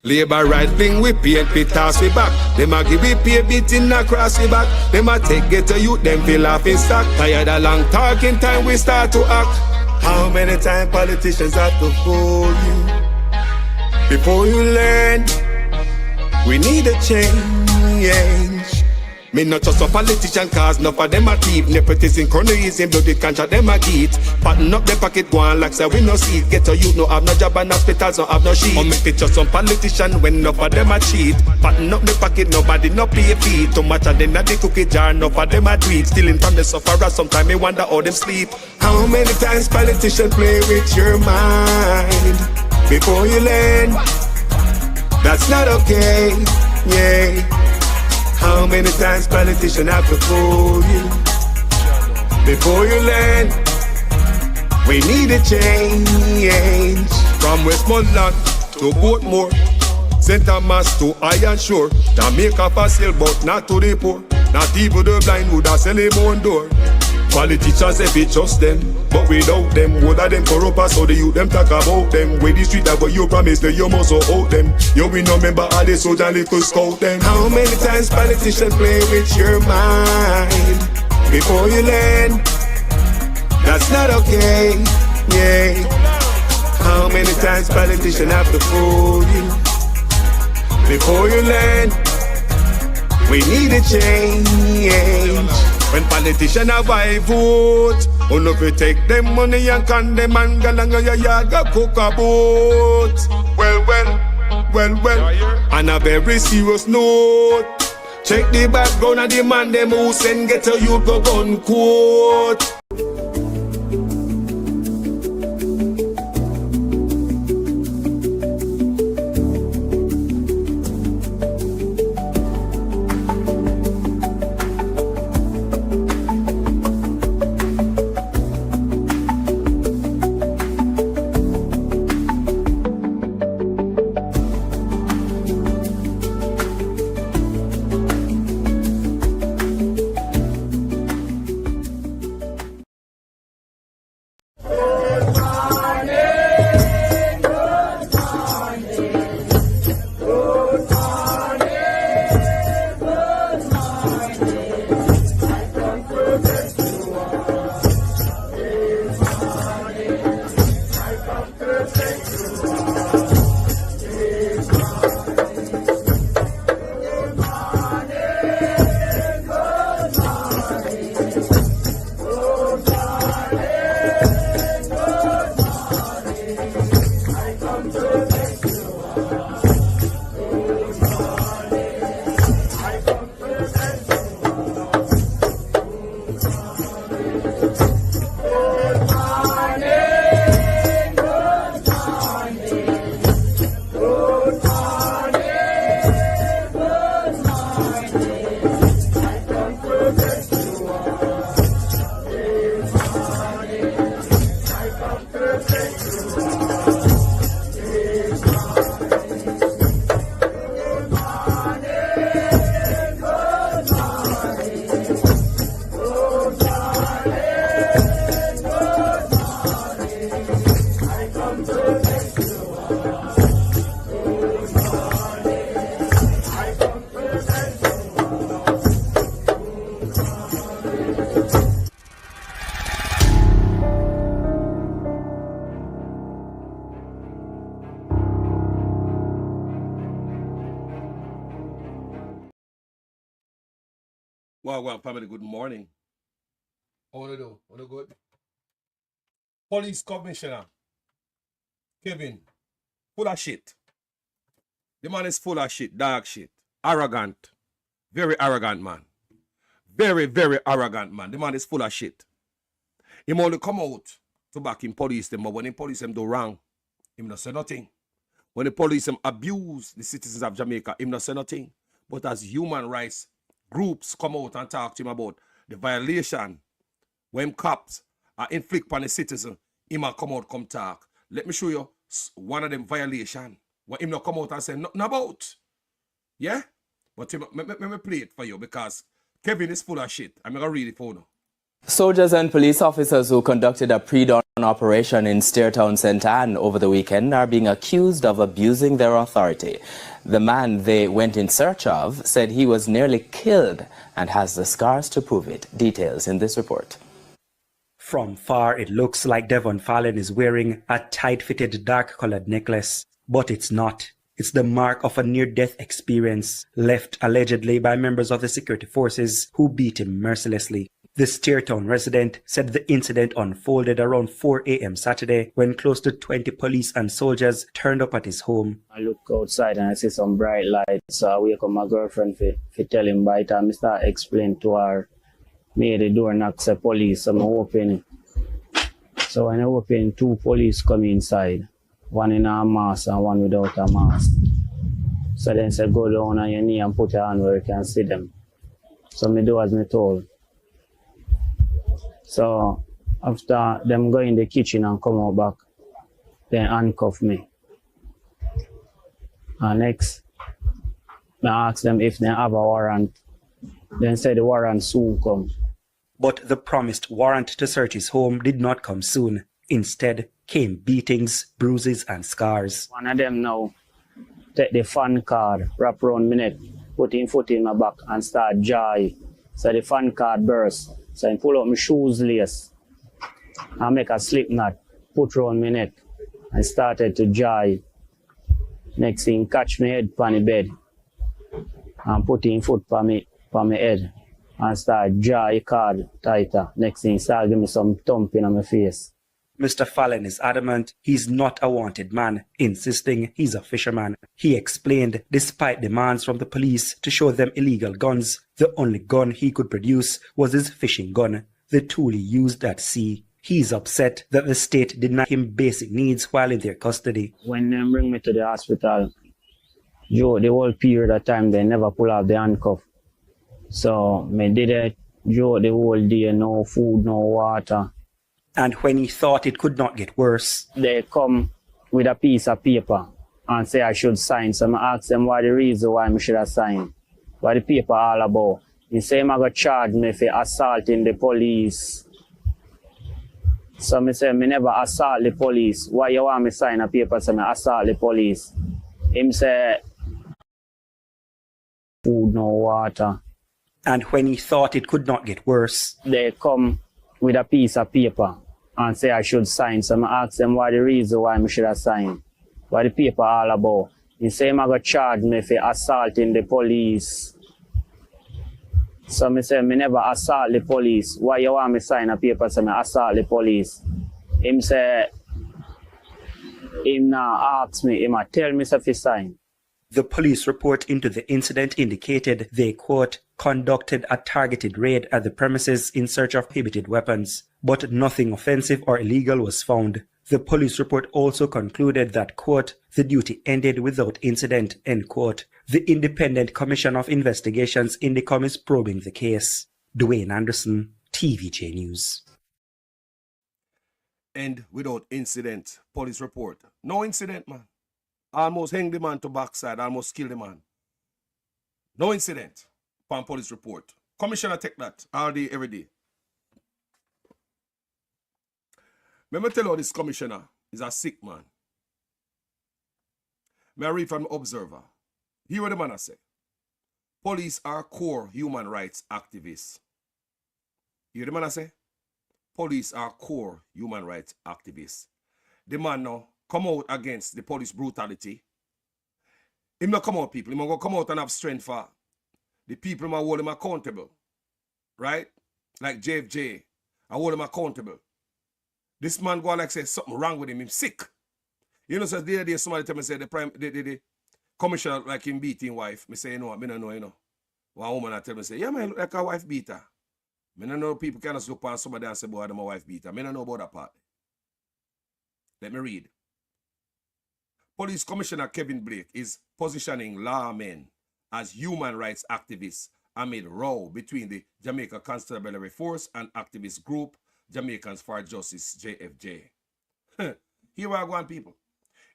Labor right thing we paint, we toss we back. Them a give we pay beating across we back. Them a take get to you, them feel off in stock. Tired of long talking, time we start to act. How many times politicians have to fool you before you learn? We need a change. Me not just a politician cause enough of them a thief. Nepotism, cronyism, bloody contract them a get. Pattern up the pocket go on like say we no see it. Get to you no have no job and hospitals no have no sheet. Or make it just some politician when enough of them a cheat. Pattern up the pocket nobody no pay fee. Too much of them at the cookie jar enough of them a tweet. Stealing from the sufferer sometimes me wonder how them sleep. How many times politicians play with your mind before you learn? That's not okay, yeah. How many times politicians have to fool you before you learn? We need a change. From Westmoreland to Portmore, St. Thomas to Iron Shore, Jamaica for sale but not to the poor. Not even the blind would have sell him on door. Politicians if it just them, but without them, what are them corrupt us? So the youth them talk about them. With the street that what you promise, that you must out them. You will not remember all the soldier little scout them. How many times politicians play with your mind before you learn? That's not okay, yeah. How many times politicians have to fool you before you learn? We need a change. When politicians have I vote, on if you take them money and can them and galang your yard go cook a boat. Well, on a very serious note, check the background of the man them who send get a youth go gun quote. Well, family, good morning. How want to do? Want to good? Police Commissioner Kevin, full of shit. The man is full of shit, dog shit. Arrogant. Very arrogant man. Very, very arrogant man. The man is full of shit. He only come out to back him police them, but when the police them do wrong, him not say nothing. When the police them abuse the citizens of Jamaica, him not say nothing. But as human rights groups come out and talk to him about the violation when cops are inflict on the citizen, him a come out, come talk. Let me show you one of them violation. When him not come out and say nothing about. Yeah? But let me play it for you because Kevin is full of shit. I'm going to read it for you. Soldiers and police officers who conducted a pre-dawn operation in Steertown, St. Anne over the weekend are being accused of abusing their authority. The man they went in search of said he was nearly killed and has the scars to prove it. Details in this report. From far, it looks like Devon Fallon is wearing a tight-fitted dark-colored necklace, but it's not. It's the mark of a near-death experience left allegedly by members of the security forces who beat him mercilessly. The Steertown resident said the incident unfolded around 4 a.m. Saturday when close to 20 police and soldiers turned up at his home. I look outside and I see some bright lights, so I wake up my girlfriend to tell him by the time I start explain to her, me the door knocks the police, so I open it. So when I open, 2 police come inside, one in a mask and one without a mask. So then say go down on your knee and put your hand where you can see them. So me do as me told. So after them go in the kitchen and come out back, they handcuff me. And next, I ask them if they have a warrant. Then say the warrant soon come. But the promised warrant to search his home did not come soon. Instead came beatings, bruises and scars. One of them now take the fan card, wrap around my neck, put his foot in my back and start jay. So the fan card burst. So I pull out my shoes lace and make a slip knot, put around my neck and started to jay. Next thing, catch my head on the bed and put his foot on my head and start jay card tighter. Next thing, start give me some thumping on my face. Mr. Fallon is adamant he's not a wanted man, insisting he's a fisherman. He explained despite demands from the police to show them illegal guns, the only gun he could produce was his fishing gun, the tool he used at sea. He's upset that the state denied him basic needs while in their custody. When they bring me to the hospital, Joe, the whole period of time they never pull out the handcuff. So me did it, Joe, the whole day, no food, no water. And when he thought it could not get worse, they come with a piece of paper and say I should sign. So I ask them why the reason why I should have signed. What the paper all about. He say I'm going to charge me for assaulting the police. So I say, I never assault the police. Why you want me sign a paper so I assault the police? Him say, food, no water. And when he thought it could not get worse, they come with a piece of paper and say I should sign. So I ask them why the reason why I should have signed. What the paper all about. He say I'm going to charge me for assaulting the police. So I say, I never assault the police. Why you want me sign a paper so I assault the police? Him say, him now ask me, him tell me if he sign. The police report into the incident indicated they, quote, conducted a targeted raid at the premises in search of prohibited weapons, but nothing offensive or illegal was found. The police report also concluded that, quote, the duty ended without incident, end quote. The Independent Commission of Investigations Indicom is probing the case. Dwayne Anderson, TVJ News. End without incident, police report. No incident, man. Almost hang the man to backside, almost kill the man. No incident, upon police report. Commissioner take that all day, every day. Let me tell you, this commissioner is a sick man. May I read from the Observer? Hear what the man say. Police are core human rights activists. Hear the man say? Police are core human rights activists. The man now come out against the police brutality. He not come out, people. He going to come out and have strength for the people who hold him accountable. Right? Like JFJ. I hold him accountable. This man go on like say something wrong with him. He's sick. You know, so the other day somebody tell me say the commissioner like him beat his wife. Me say, you know what, me don't know, you know. One woman I tell me say, yeah, man, look like a wife beater. Me don't know people can just look on somebody and say, boy, I'm a wife beater. Me don't know about that part. Let me read. Police Commissioner Kevin Blake is positioning lawmen as human rights activists amid row between the Jamaica Constabulary Force and activist group Jamaicans for Justice, JFJ. Here we are going, people.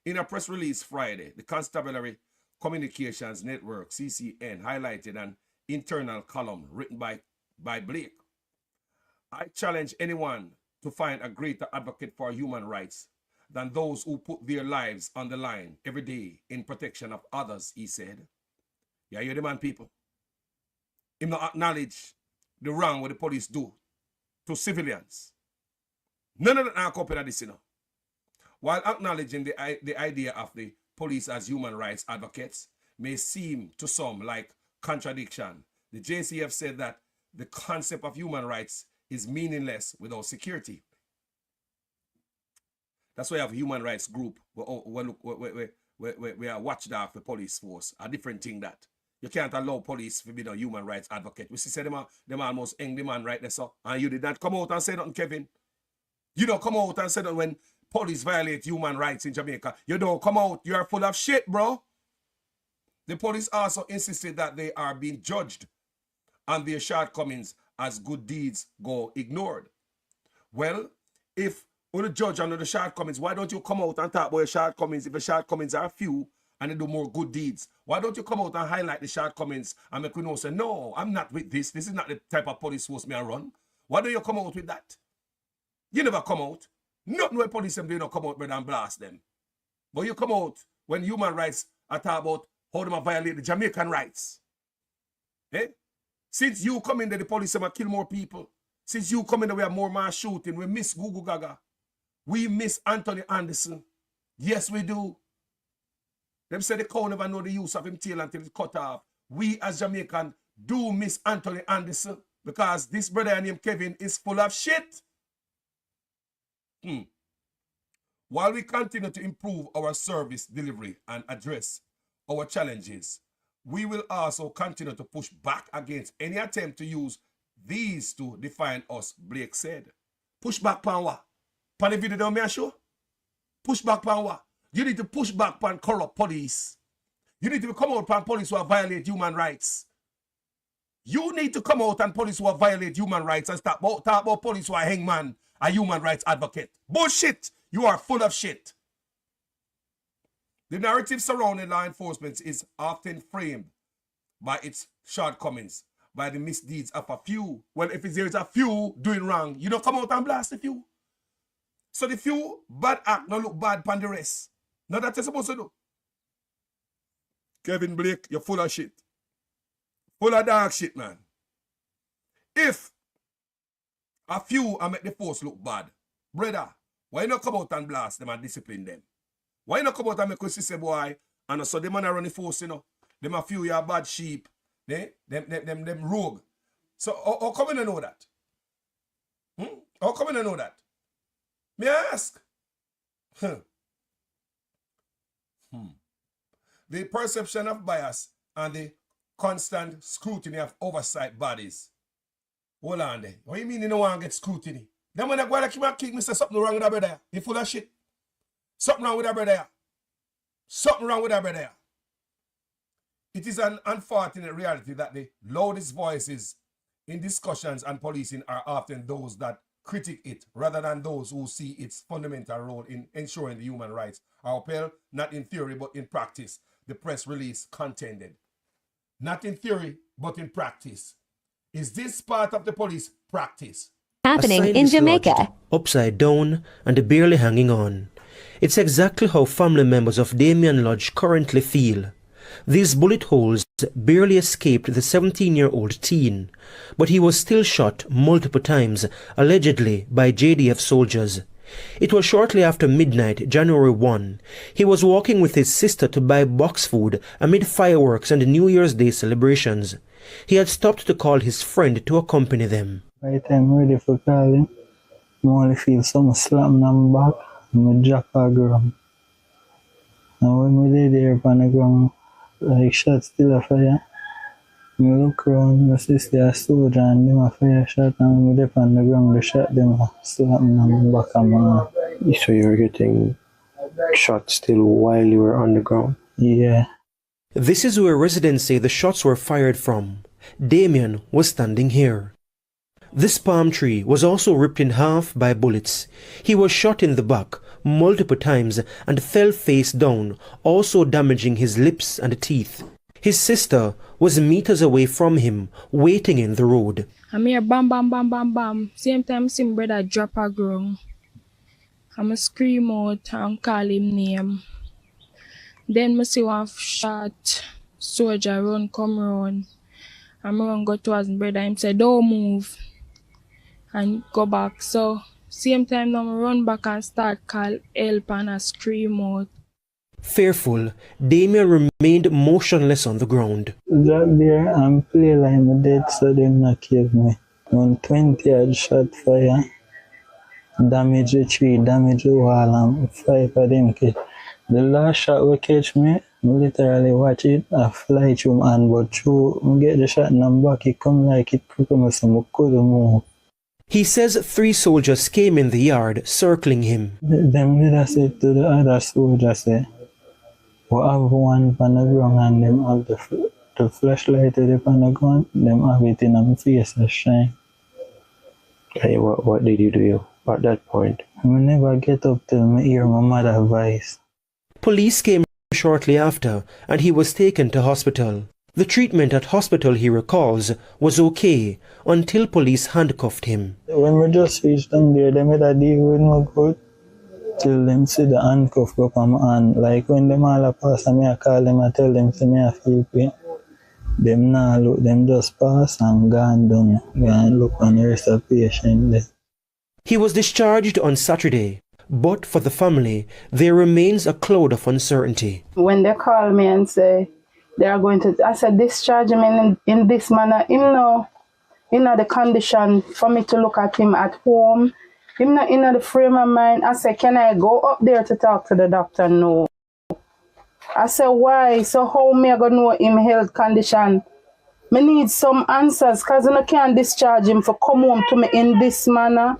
In a press release Friday, the Constabulary Communications Network, CCN, highlighted an internal column written by Blake. I challenge anyone to find a greater advocate for human rights than those who put their lives on the line every day in protection of others, he said. Yeah, you're the man, people. Him not acknowledge the wrong what the police do to civilians. None of that now come up this, you know. While acknowledging the idea of the police as human rights advocates may seem to some like contradiction, the JCF said that the concept of human rights is meaningless without security. That's why we have a human rights group. We are watchdog the police force. A different thing that. You can't allow police to be a human rights advocate. We see them almost hang the man right there, so. And you did not come out and say nothing, Kevin. You don't come out and say that when police violate human rights in Jamaica. You don't come out. You are full of shit, bro. The police also insisted that they are being judged and their shortcomings as good deeds go ignored. Well, if you judge under the shortcomings, why don't you come out and talk about your shortcomings if the shortcomings are few and they do more good deeds? Why don't you come out and highlight the shortcomings and make we know, say, no, I'm not with this. This is not the type of police force me I run. Why don't you come out with that? You never come out. Not no police them do not come out brother, and blast them. But you come out when human rights are talk about how them violate the Jamaican rights. Eh? Since you come in there, the police them kill more people. Since you come in there, we have more mass shooting. We miss Gugu Gaga. We miss Anthony Anderson. Yes, we do. Them say the cow never know the use of him tail until it's cut off. We as Jamaican do miss Anthony Anderson because this brother named Kevin is full of shit. While we continue to improve our service delivery and address our challenges, we will also continue to push back against any attempt to use these to define us, Blake said. Push back pan what? Pan the video down me show? Push back pan what? You need to push back pan corrupt police. You need to come out pan police who violate human rights. You need to come out and police who violate human rights and talk about police who are hangman, a human rights advocate. Bullshit! You are full of shit. The narrative surrounding law enforcement is often framed by its shortcomings, by the misdeeds of a few. Well, if there is a few doing wrong, you don't come out and blast the few. So the few bad act don't look bad upon the rest. Now that's what you're supposed to do. Kevin Blake, you're full of shit. Full of dark shit, man. If a few are make the force look bad, brother, why not come out and blast them and discipline them? Why not come out and make us say, boy, and so them man run the force, you know? Them a few are bad sheep. Them rogue. So how come you know that? How come you know that? May I ask? The perception of bias and the constant scrutiny of oversight bodies. Hold on there. What do you mean you don't want to get scrutiny? Then when I go like him kick me, say something wrong with that brother. You full of shit. Something wrong with that brother. Something wrong with that brother. It is an unfortunate reality that the loudest voices in discussions and policing are often those that critique it rather than those who see its fundamental role in ensuring the human rights are upheld, not in theory but in practice, the press release contended. Not in theory but in practice. Is this part of the police practice? Happening in Jamaica. Lodged, upside down and barely hanging on. It's exactly how family members of Damien Lodge currently feel. These bullet holes barely escaped the 17-year-old teen, but he was still shot multiple times, allegedly by JDF soldiers. It was shortly after midnight, January 1. He was walking with his sister to buy box food amid fireworks and New Year's Day celebrations. He had stopped to call his friend to accompany them. By the time I'm ready for calling, I only feel some slapping on my back and my jack on the ground. And when we lay there on the ground, like shot still a fire, I look around, my sister a soldier and them a fire shot, and when we lay on the ground, they shot them slapping on my back and my arm. So you were getting shot still while you were on the ground? Yeah. This is where residents say the shots were fired from. Damien was standing here. This palm tree was also ripped in half by bullets. He was shot in the back multiple times and fell face down, also damaging his lips and teeth. His sister was meters away from him, waiting in the road. I'm here bam bam bam bam bam. Same time see my brother drop a ground. I'm scream out and call him name. Then I see one shot soldier run come round. I'm run go towards my brother. Him say don't move and go back. So same time now I run back and start call help and I scream out. Fearful, Damien remained motionless on the ground. Drop there and play like my dead so them not kill me. 120 had shot fire. Damage the tree, damage the wall, and 5 of them catch. The last shot will catch me, I literally watch it, I fly through my hand, but through I get the shot in the back, it come like it crooked me, so I couldn't move. He says 3 soldiers came in the yard, circling him. Them leader said to the other soldier, say, we have one on the ground and them have the flashlight on the gun, them have it in my face and shine. Hey, what did you do at that point? I never get up till I hear my mother's voice. Police came shortly after and he was taken to hospital. The treatment at hospital, he recalls, was okay until police handcuffed him. When we just reached down there, they made a deal with me good till them see the handcuff up on my hand. Like when them all pass and me I call them, I tell them, say me I feel pain. Them now look, them just pass and gone down. Go and look on the rest of the patient there. He was discharged on Saturday, but for the family, there remains a cloud of uncertainty. When they call me and say they are going to, I said, discharge him in this manner. Him no in the condition for me to look at him at home. Him not in the frame of mind. I said, can I go up there to talk to the doctor? No. I said, why? So how me I gonna know him health condition? Me need some answers because I can't discharge him for come home to me in this manner.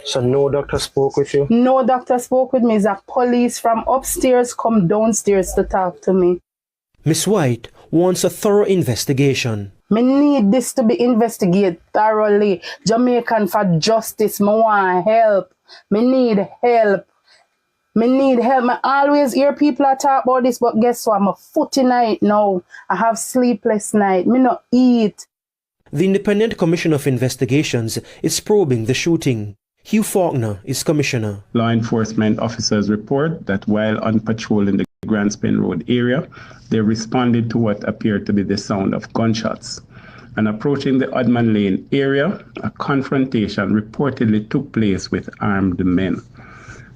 So no doctor spoke with you? No doctor spoke with me. It's a police from upstairs come downstairs to talk to me. Miss White wants a thorough investigation. Me need this to be investigated thoroughly. Jamaican for justice. Me want help. Me need help. Me need help. I always hear people talk about this, but guess what? I'm a foot in it now. I have sleepless night. Me not eat. The Independent Commission of Investigations is probing the shooting. Hugh Faulkner is commissioner. Law enforcement officers report that while on patrol in the Grand Spin Road area, they responded to what appeared to be the sound of gunshots. And approaching the Oddman Lane area, a confrontation reportedly took place with armed men.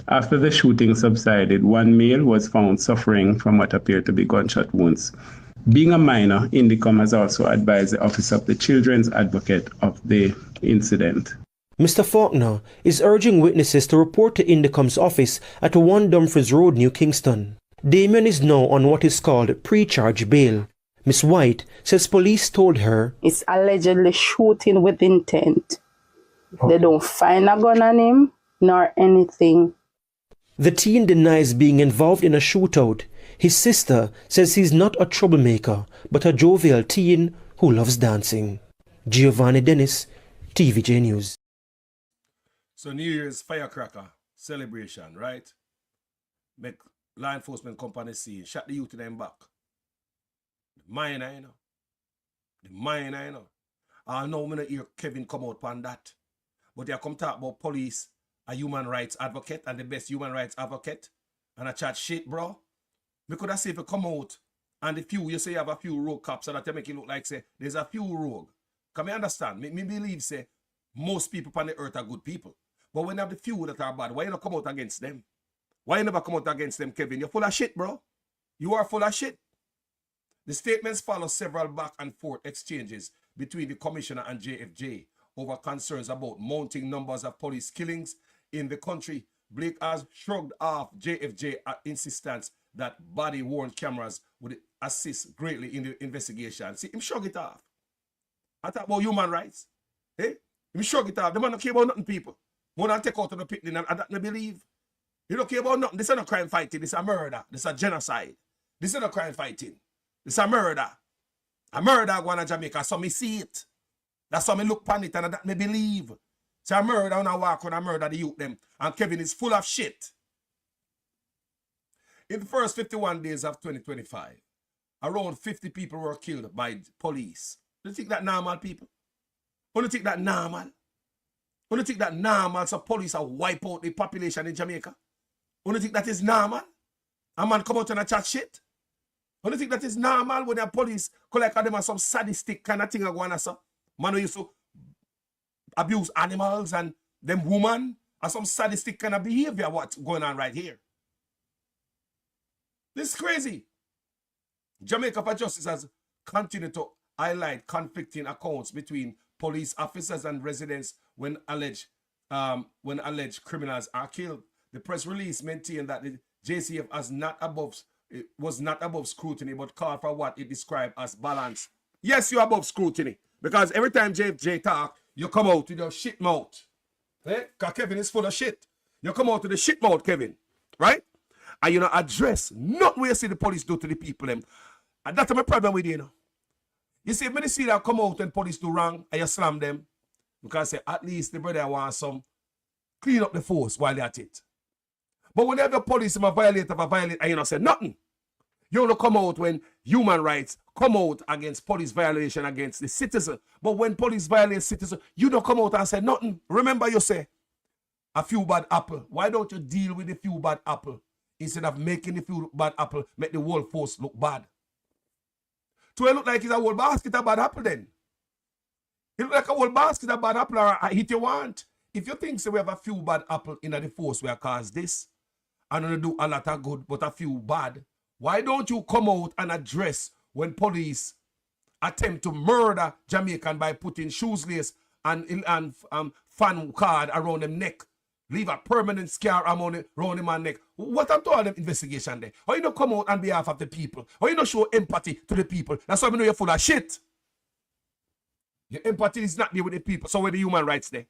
After the shooting subsided, one male was found suffering from what appeared to be gunshot wounds. Being a minor, Indicom has also advised the Office of the Children's Advocate of the incident. Mr. Faulkner is urging witnesses to report to Indicom's office at 1 Dumfries Road, New Kingston. Damien is now on what is called pre-charge bail. Miss White says police told her it's allegedly shooting with intent. They don't find a gun on him nor anything. the teen denies being involved in a shootout. His sister says he's not a troublemaker, but a jovial teen who loves dancing. Giovanni Dennis, TVJ News. So New Year's firecracker celebration, right? Make law enforcement companies see, shut the youth in them back. The minor, you know. The minor, you know. I know when I hear Kevin come out on that. But they come talk about police, a human rights advocate, and the best human rights advocate, and I chat shit, bro. We could have said if you come out, and the few, you say you have a few rogue cops, so that you make it look like, say, there's a few rogue. Can me understand? Me believe, say, most people on the earth are good people. But when you have the few that are bad, why you not come out against them? Why you never come out against them, Kevin? You're full of shit, bro. You are full of shit. The statements follow several back and forth exchanges between the commissioner and JFJ over concerns about mounting numbers of police killings in the country. Blake has shrugged off JFJ insistence that body-worn cameras would assist greatly in the investigation. See, him shrug it off. I talk about human rights. Hey? Him shrug it off. The man don't care about nothing, people. More than take out of the picnic, and that I believe. You don't care about nothing. This is not crime fighting. This is a murder. This is a genocide. This is not crime fighting. This is a murder. A murder going to Jamaica. So me see it. That's how me look upon it and that me believe. It's a murder when I walk on a murder the youth them. And Kevin is full of shit. In the first 51 days of 2025, around 50 people were killed by police. Do you think that normal people? Only think that normal. Only think that normal so police are wipe out the population in Jamaica. Only think that is normal. A man come out and a chat shit. Only think that is normal when the police collect them as some sadistic kind of thing going on. So man who used to abuse animals and them woman are some sadistic kind of behavior what's going on right here. This is crazy. Jamaica for Justice has continued to highlight conflicting accounts between police officers and residents when alleged criminals are killed. The press release maintained that the JCF was not above scrutiny, but called for what it described as balance. Yes, you're above scrutiny. Because every time JFJ talk, you come out with your shit mouth. Because Kevin is full of shit. You come out with the shit mouth, Kevin. Right? And you know, address not what you see the police do to the people. And that's my problem with you know. You see, when you see that come out and police do wrong and you slam them, because say, at least the brother wants some clean up the force while they're at it. But whenever police violate, and you don't say nothing. You only come out when human rights come out against police violation against the citizen. But when police violate citizen, you don't come out and say nothing. Remember you say, a few bad apple. Why don't you deal with the few bad apple instead of making the few bad apple make the whole force look bad? So it look like it's a whole basket of bad apple then. It look like a whole basket of bad apple or a hit you want. If you think so we have a few bad apple in the force where cause this, and gonna do a lot of good but a few bad, why don't you come out and address when police attempt to murder Jamaican by putting shoes lace and fan card around them neck, leave a permanent scar around him neck? What I'm doing them investigation there? Or you don't come out on behalf of the people? Or you don't show empathy to the people? That's why we know you're full of shit. Your empathy is not there with the people. So where the human rights there?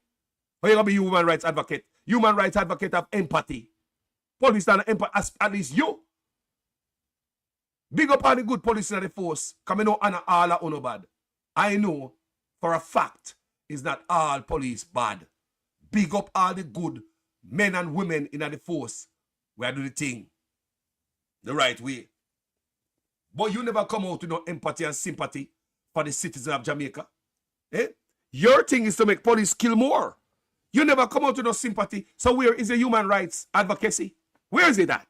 Or you gonna be human rights advocate? Human rights advocate have empathy. Police don't have empathy, at least you. Big up on the good police in the force. Coming out on all are no bad. I know for a fact is not all police bad. Big up all the good men and women in the force. We are doing the thing the right way. But you never come out with no empathy and sympathy for the citizens of Jamaica. Eh? Your thing is to make police kill more. You never come out with no sympathy. So where is the human rights advocacy? Where is it at?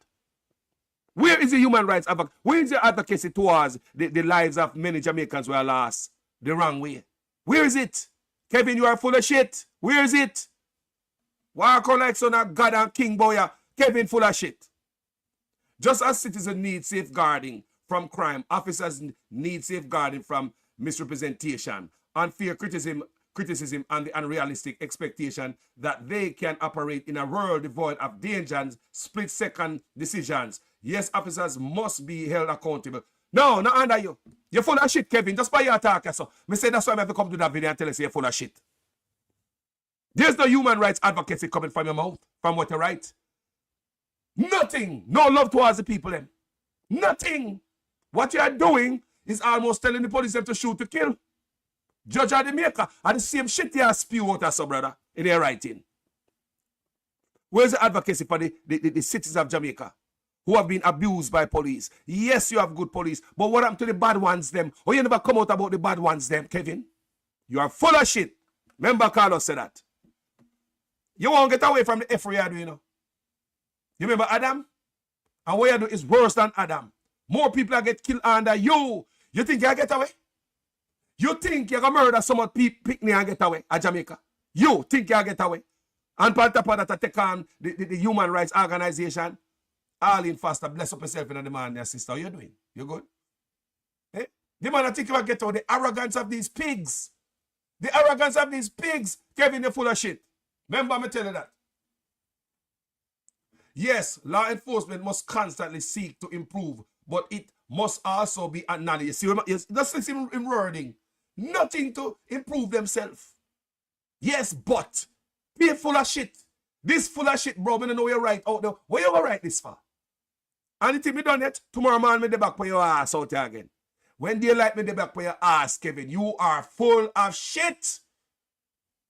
Where is the human rights advocacy? Where is the advocacy towards the lives of many Jamaicans who are lost the wrong way? Where is it? Kevin, you are full of shit. Where is it? Walk on like son of God and King Boya. Kevin full of shit. Just as citizens need safeguarding from crime, officers need safeguarding from misrepresentation, unfair criticism, and the unrealistic expectation that they can operate in a world devoid of danger and split-second decisions. Yes, officers must be held accountable. No, not under you. You're full of shit, Kevin. Just by your attack. So, me say that's why I have to come to that video and tell us you're full of shit. There's no human rights advocacy coming from your mouth, from what you write. Nothing. No love towards the people then. Nothing. What you are doing is almost telling the police them to shoot to kill. Judge or the maker. And the same shit you spew out as so, brother, in their writing. Where's the advocacy for the citizens of Jamaica who have been abused by police? Yes, you have good police, but what happened to the bad ones them? Or you never come out about the bad ones them, Kevin? You are full of shit. Remember Carlos said that. You won't get away from the F you do, you know. You remember Adam? And what you do is worse than Adam. More people get killed under you. You think you get away? You think you're going to murder someone picnic and get away at Jamaica? You think you'll get away? And on top of that, take on the human rights organization. All in faster, bless up yourself in the man and your sister. How you doing? You good? Eh? The man I think you will get away. The arrogance of these pigs. The arrogance of these pigs. Kevin, you're full of shit. Remember me tell you that. Yes, law enforcement must constantly seek to improve, but it must also be acknowledged. See, that's in wording. Nothing to improve themselves. Yes, but be full of shit. This full of shit, bro. I don't know where you write out there. Where you gonna write this for? And if you done it, tomorrow man me the back for your ass out here again. When they like me the back for your ass, Kevin, you are full of shit.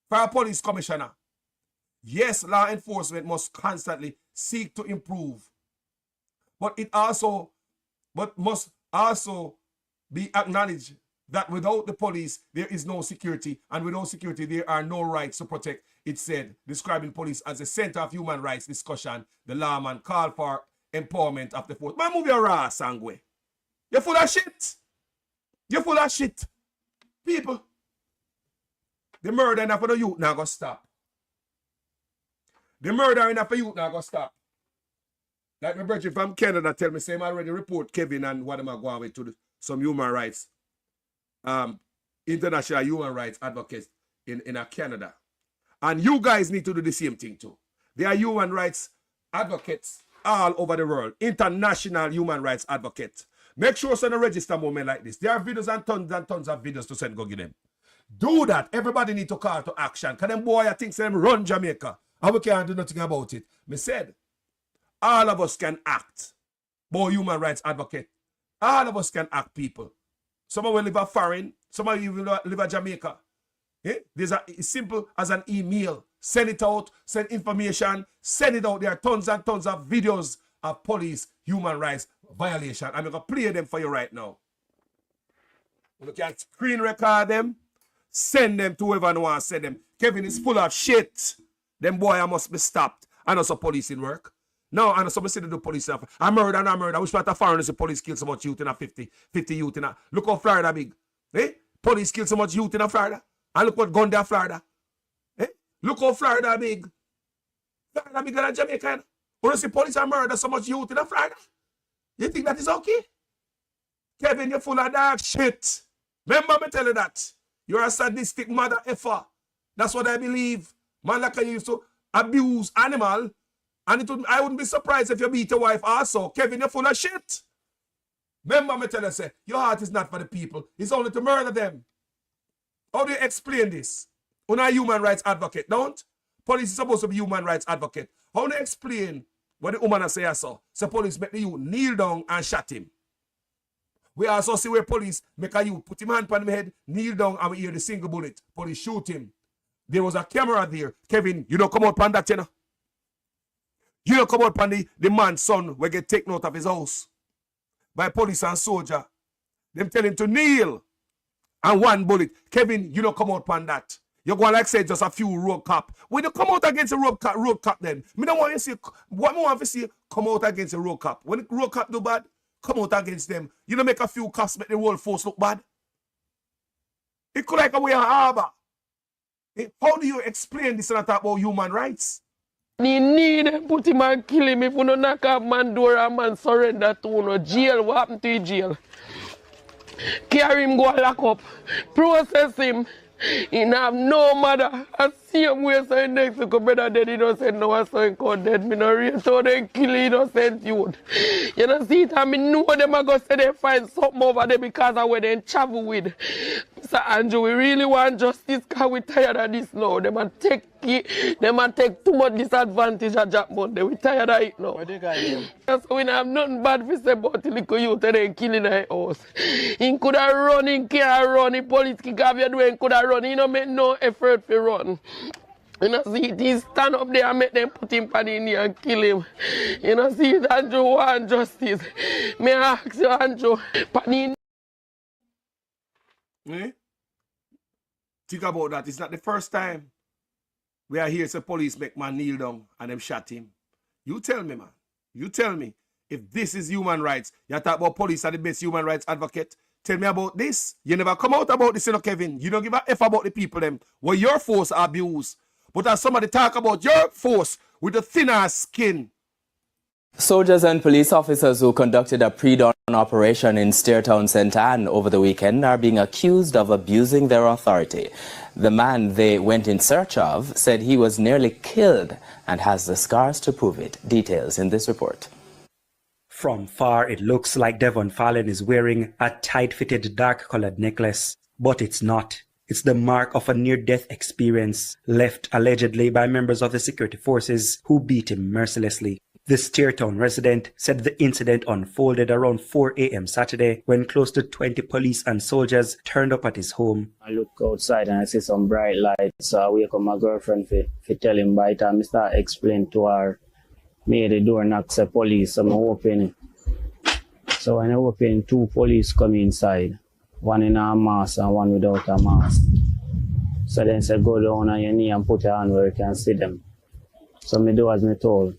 For a police commissioner. Yes, law enforcement must constantly seek to improve. But it also must also be acknowledged that without the police, there is no security, and without security, there are no rights to protect. It said, describing police as the center of human rights discussion, the lawman called for empowerment of the force. Man, move your ass, Sangwe. You're full of shit. You're full of shit. People, the murder enough for the youth now go stop. The murder enough for youth now go stop. Like my brother from Canada tell me, say I already report Kevin and what am I going with to some human rights, international human rights advocates in Canada. And you guys need to do the same thing too. There are human rights advocates all over the world, international human rights advocates. Make sure send a register moment like this. There are videos and tons of videos to send go give them. Do that. Everybody need to call to action. Because them boy I think say them run Jamaica. And we can't do nothing about it. Me said, all of us can act. Boy, human rights advocate. All of us can act, people. Some of you live a foreign. Some of you live a Jamaica. Eh? There's it's simple as an email. Send it out. Send information. Send it out. There are tons and tons of videos of police human rights violation. I'm going to play them for you right now. You can screen record them. Send them to whoever wants to send them. Kevin is full of shit. Them boy I must be stopped. I know some police in work. No, I know some city do police stuff. I murder. Which part of foreigners the police kill so much youth in a 50 youth in a. Look how Florida big. Eh? Police kill so much youth in a Florida. And look what gun there Florida. Eh? Look how Florida big. Florida bigger than Jamaica. When you see police and murder so much youth in a Florida. You think that is okay? Kevin, you're full of dark shit. Remember me tell you that. You're a sadistic mother effer. That's what I believe. Man like I used to abuse animal. And I wouldn't be surprised if you beat your wife also. Kevin, you're full of shit. Remember me tell you, say, your heart is not for the people. It's only to murder them. How do you explain this? You're not a human rights advocate, don't? Police is supposed to be human rights advocate. How do you explain what the woman say so? So police make the youth kneel down and shot him. We also see where police make a youth put him hand on him head, kneel down, and we hear the single bullet. Police shoot him. There was a camera there. Kevin, you don't come out on that, you know. You don't come out on the man's son will get taken out of his house by police and soldier. Them tell him to kneel and one bullet. Kevin, you don't come out on that. You're going like say just a few road cop. When you come out against a road cop then, me don't want you to see what I want to see come out against a road cop. When the road cop do bad, come out against them. You don't make a few cops make the whole force look bad. It could like a way of harbor. How do you explain this and talk about human rights? Ni need put him and kill him if you don't knock up man door and man surrender to no jail. What happened to jail? Carry him, go lock up, process him. He have no mother. I see him where so next to brother dead innocent now so he called dead. Me no real so they kill innocent youth. You know see it and me know them are going to say they find something over there because of where they travel with. Mr. Andrew, we really want justice because we tired of this now. They might take too much disadvantage of Jack Monday. We tired of it now. What do you guys do? So we don't have nothing bad to say about the little youth and they killing our house. He could have run, he can't run, the police kick off your door, he could have run. He don't make no effort to run. You know, see it, he stand up there and make them put him in here and kill him. You know, see it, Andrew want justice. May I ask you, Andrew, Panini. Eh? Think about that. It's not the first time we are here, so police make man kneel down and them shot him. You tell me, man. You tell me. If this is human rights, you talk about police are the best human rights advocate. Tell me about this. You never come out about this, you know, Kevin. You don't give a F about the people them. Well, your force abuse. But as somebody talk about your force with the thinner skin. Soldiers and police officers who conducted a pre-dawn operation in Steartown, St. Anne over the weekend are being accused of abusing their authority. The man they went in search of said he was nearly killed and has the scars to prove it. Details in this report. From far, it looks like Devon Fallon is wearing a tight-fitted dark-colored necklace, but it's not. It's the mark of a near-death experience left allegedly by members of the security forces who beat him mercilessly. The Steartown resident said the incident unfolded around 4 a.m. Saturday when close to 20 police and soldiers turned up at his home. I look outside and I see some bright lights, so I wake up my girlfriend to tell him by the time I start explain to her, me the door knocks the police, so I open it. So when I open, 2 police come inside one in a mask and one without a mask. So then say go down on your knee and put your hand where you can see them. So me do as me told.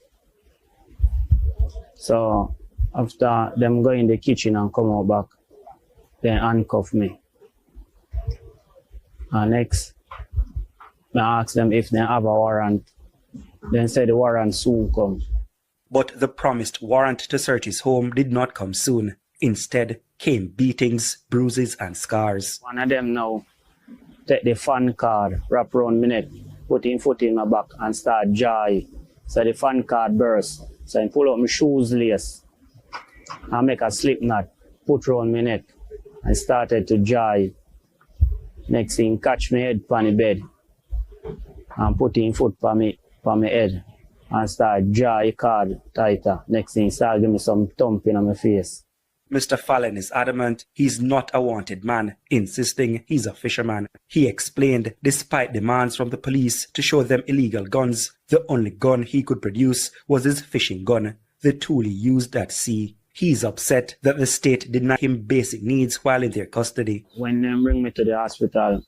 So after them go in the kitchen and come out back, they handcuff me. And next, I ask them if they have a warrant. Then say the warrant soon come. But the promised warrant to search his home did not come soon. Instead came beatings, bruises and scars. One of them now take the fan card, wrap around my neck, put him foot in my back and start joy. So the fan card burst. So I pull up my shoes lace and make a slip knot, put around my neck and started to joy. Next thing catch my head on the bed and put him foot on my head and start joy card tighter. Next thing start give me some thumping on my face. Mr. Fallon is adamant he's not a wanted man, insisting he's a fisherman. He explained despite demands from the police to show them illegal guns, the only gun he could produce was his fishing gun, the tool he used at sea. He's upset that the state denied him basic needs while in their custody. When they bring me to the hospital,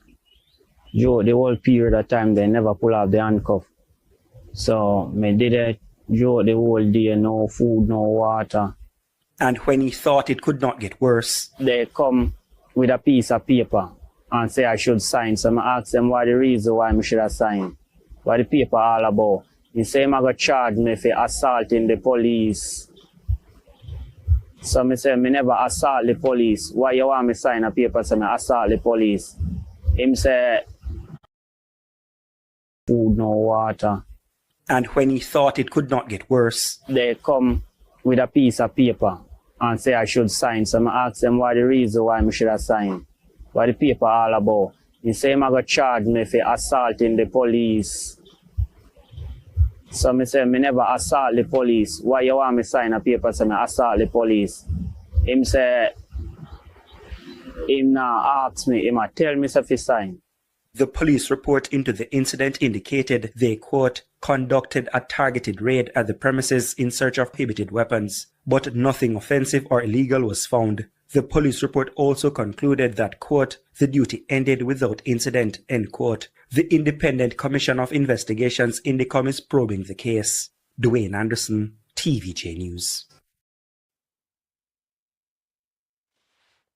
Joe, the whole period of time they never pull out the handcuff. So me did it, Joe, the whole day, no food, no water. And when he thought it could not get worse, they come with a piece of paper and say I should sign. So I ask them what the reason why I should have signed. What the paper all about. He say I'm going to charge me for assaulting the police. So I say I never assault the police. Why you want me sign a paper so I assault the police? Him say food, no water. And when he thought it could not get worse, they come with a piece of paper and say I should sign. So I ask them what the reason why I should have signed. What the paper all about. He say I'm going to charge me for assaulting the police. So I say I never assault the police. Why you want me sign a paper so I assault the police? Him say, him now ask me, him tell me if he sign. The police report into the incident indicated they, quote, conducted a targeted raid at the premises in search of prohibited weapons, but nothing offensive or illegal was found. The police report also concluded that, quote, the duty ended without incident, end quote. The Independent Commission of Investigations INDICOM is probing the case. Dwayne Anderson, TVJ News.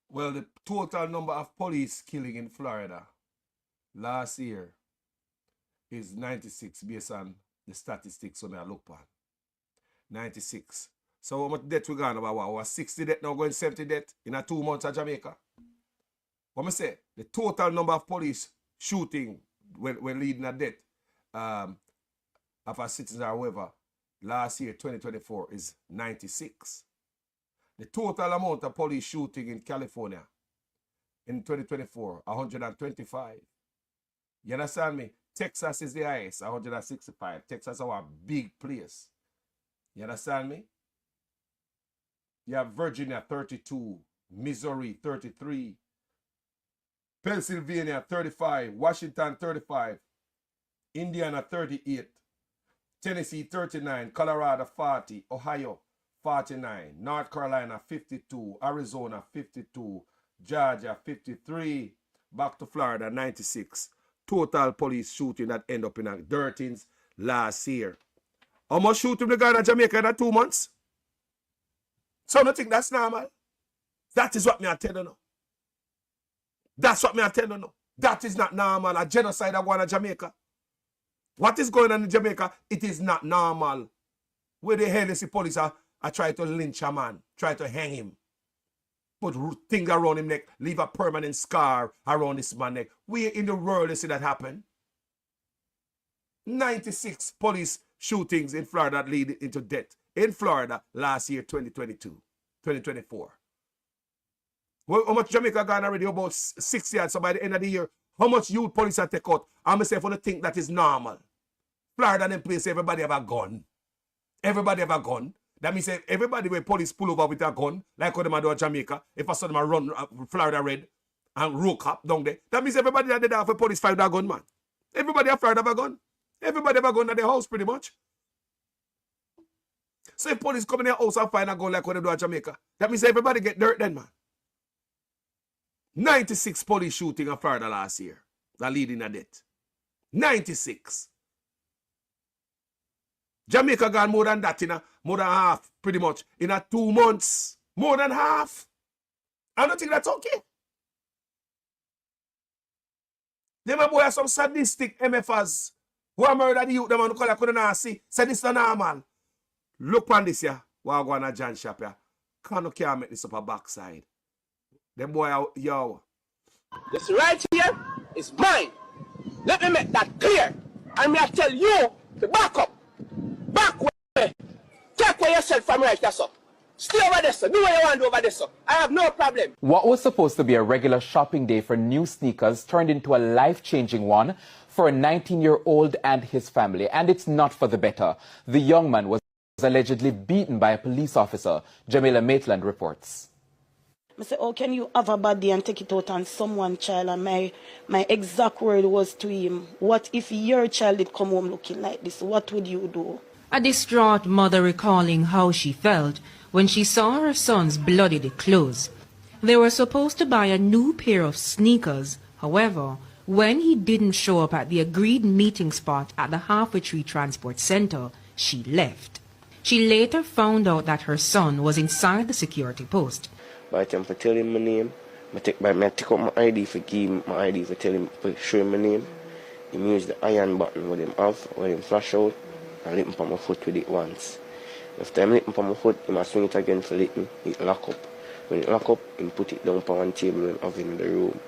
Well, the total number of police killing in Florida last year is 96 based on the statistics when I look at. 96. So how much death we gone about? What, 60 death now going 70 death in a 2 months of Jamaica? What I say? The total number of police shooting when leading a death of a citizen or whoever last year 2024 is 96. The total amount of police shooting in California in 2024 125. You understand me? Texas is the highest, 165. Texas is our big place. You understand me? You have Virginia, 32. Missouri, 33. Pennsylvania, 35. Washington, 35. Indiana, 38. Tennessee, 39. Colorado, 40. Ohio, 49. North Carolina, 52. Arizona, 52. Georgia, 53. Back to Florida, 96. Total police shooting that end up in a dirtings last year. How much shooting the guy in Jamaica in 2 months? So I don't think that's normal. That is what me I tell you now. That's what me I tell you now. That is not normal. A genocide going on in Jamaica. What is going on in Jamaica? It is not normal. Where the hell is the police are try to lynch a man, try to hang him. Put things around him neck, leave a permanent scar around this man's neck. Where in the world you see that happen? 96 police shootings in Florida that lead into death. In Florida last year, 2024. Well, how much Jamaica gone already? About 6 years. So by the end of the year, how much youth police are take out? I'm going to say for the think that is normal. Florida then place everybody have a gun. Everybody have a gun. That means everybody when police pull over with a gun, like how they do in Jamaica, if I saw them run Florida red and roke up down there, that means everybody that did have a police find a gun, man. Everybody have Florida have a gun. Everybody have a gun at their house pretty much. So if police come in their house and find a gun like what they do in Jamaica, that means everybody get dirt then, man. 96 police shooting in Florida last year. That leading a death. 96. Jamaica gone more than that more than half, pretty much, in a 2 months. More than half. I don't think that's okay. Them boy are some sadistic MFers who are murdered the youth, them and call couldn't see. Say this is normal. Look on this here. While going to John Shop here. Can't make this up a backside. Them boy are, yo. This right here is mine. Let me make that clear. And me I tell you to back up. Back way. Take away yourself from right there, sir. Stay over there, sir. Do what you want to do over there, sir. I have no problem. What was supposed to be a regular shopping day for new sneakers turned into a life-changing one for a 19-year-old and his family. And it's not for the better. The young man was allegedly beaten by a police officer. Jamila Maitland reports. I said, oh, can you have a bad day and take it out on someone's child? And my exact word was to him, what if your child did come home looking like this? What would you do? A distraught mother recalling how she felt when she saw her son's bloodied clothes. They were supposed to buy a new pair of sneakers. However, when he didn't show up at the agreed meeting spot at the Halfway Tree Transport Center, she left. She later found out that her son was inside the security post. By the time I tell him my name, I take out my ID for give him my ID for tell him for show him my name. He use the iron button with him off, with him flash out, and lick him on my foot with it once. After I lick him on my foot, he must swing it again for lick me, it lock up. When it lock up, he put it down on one table and oven in the room.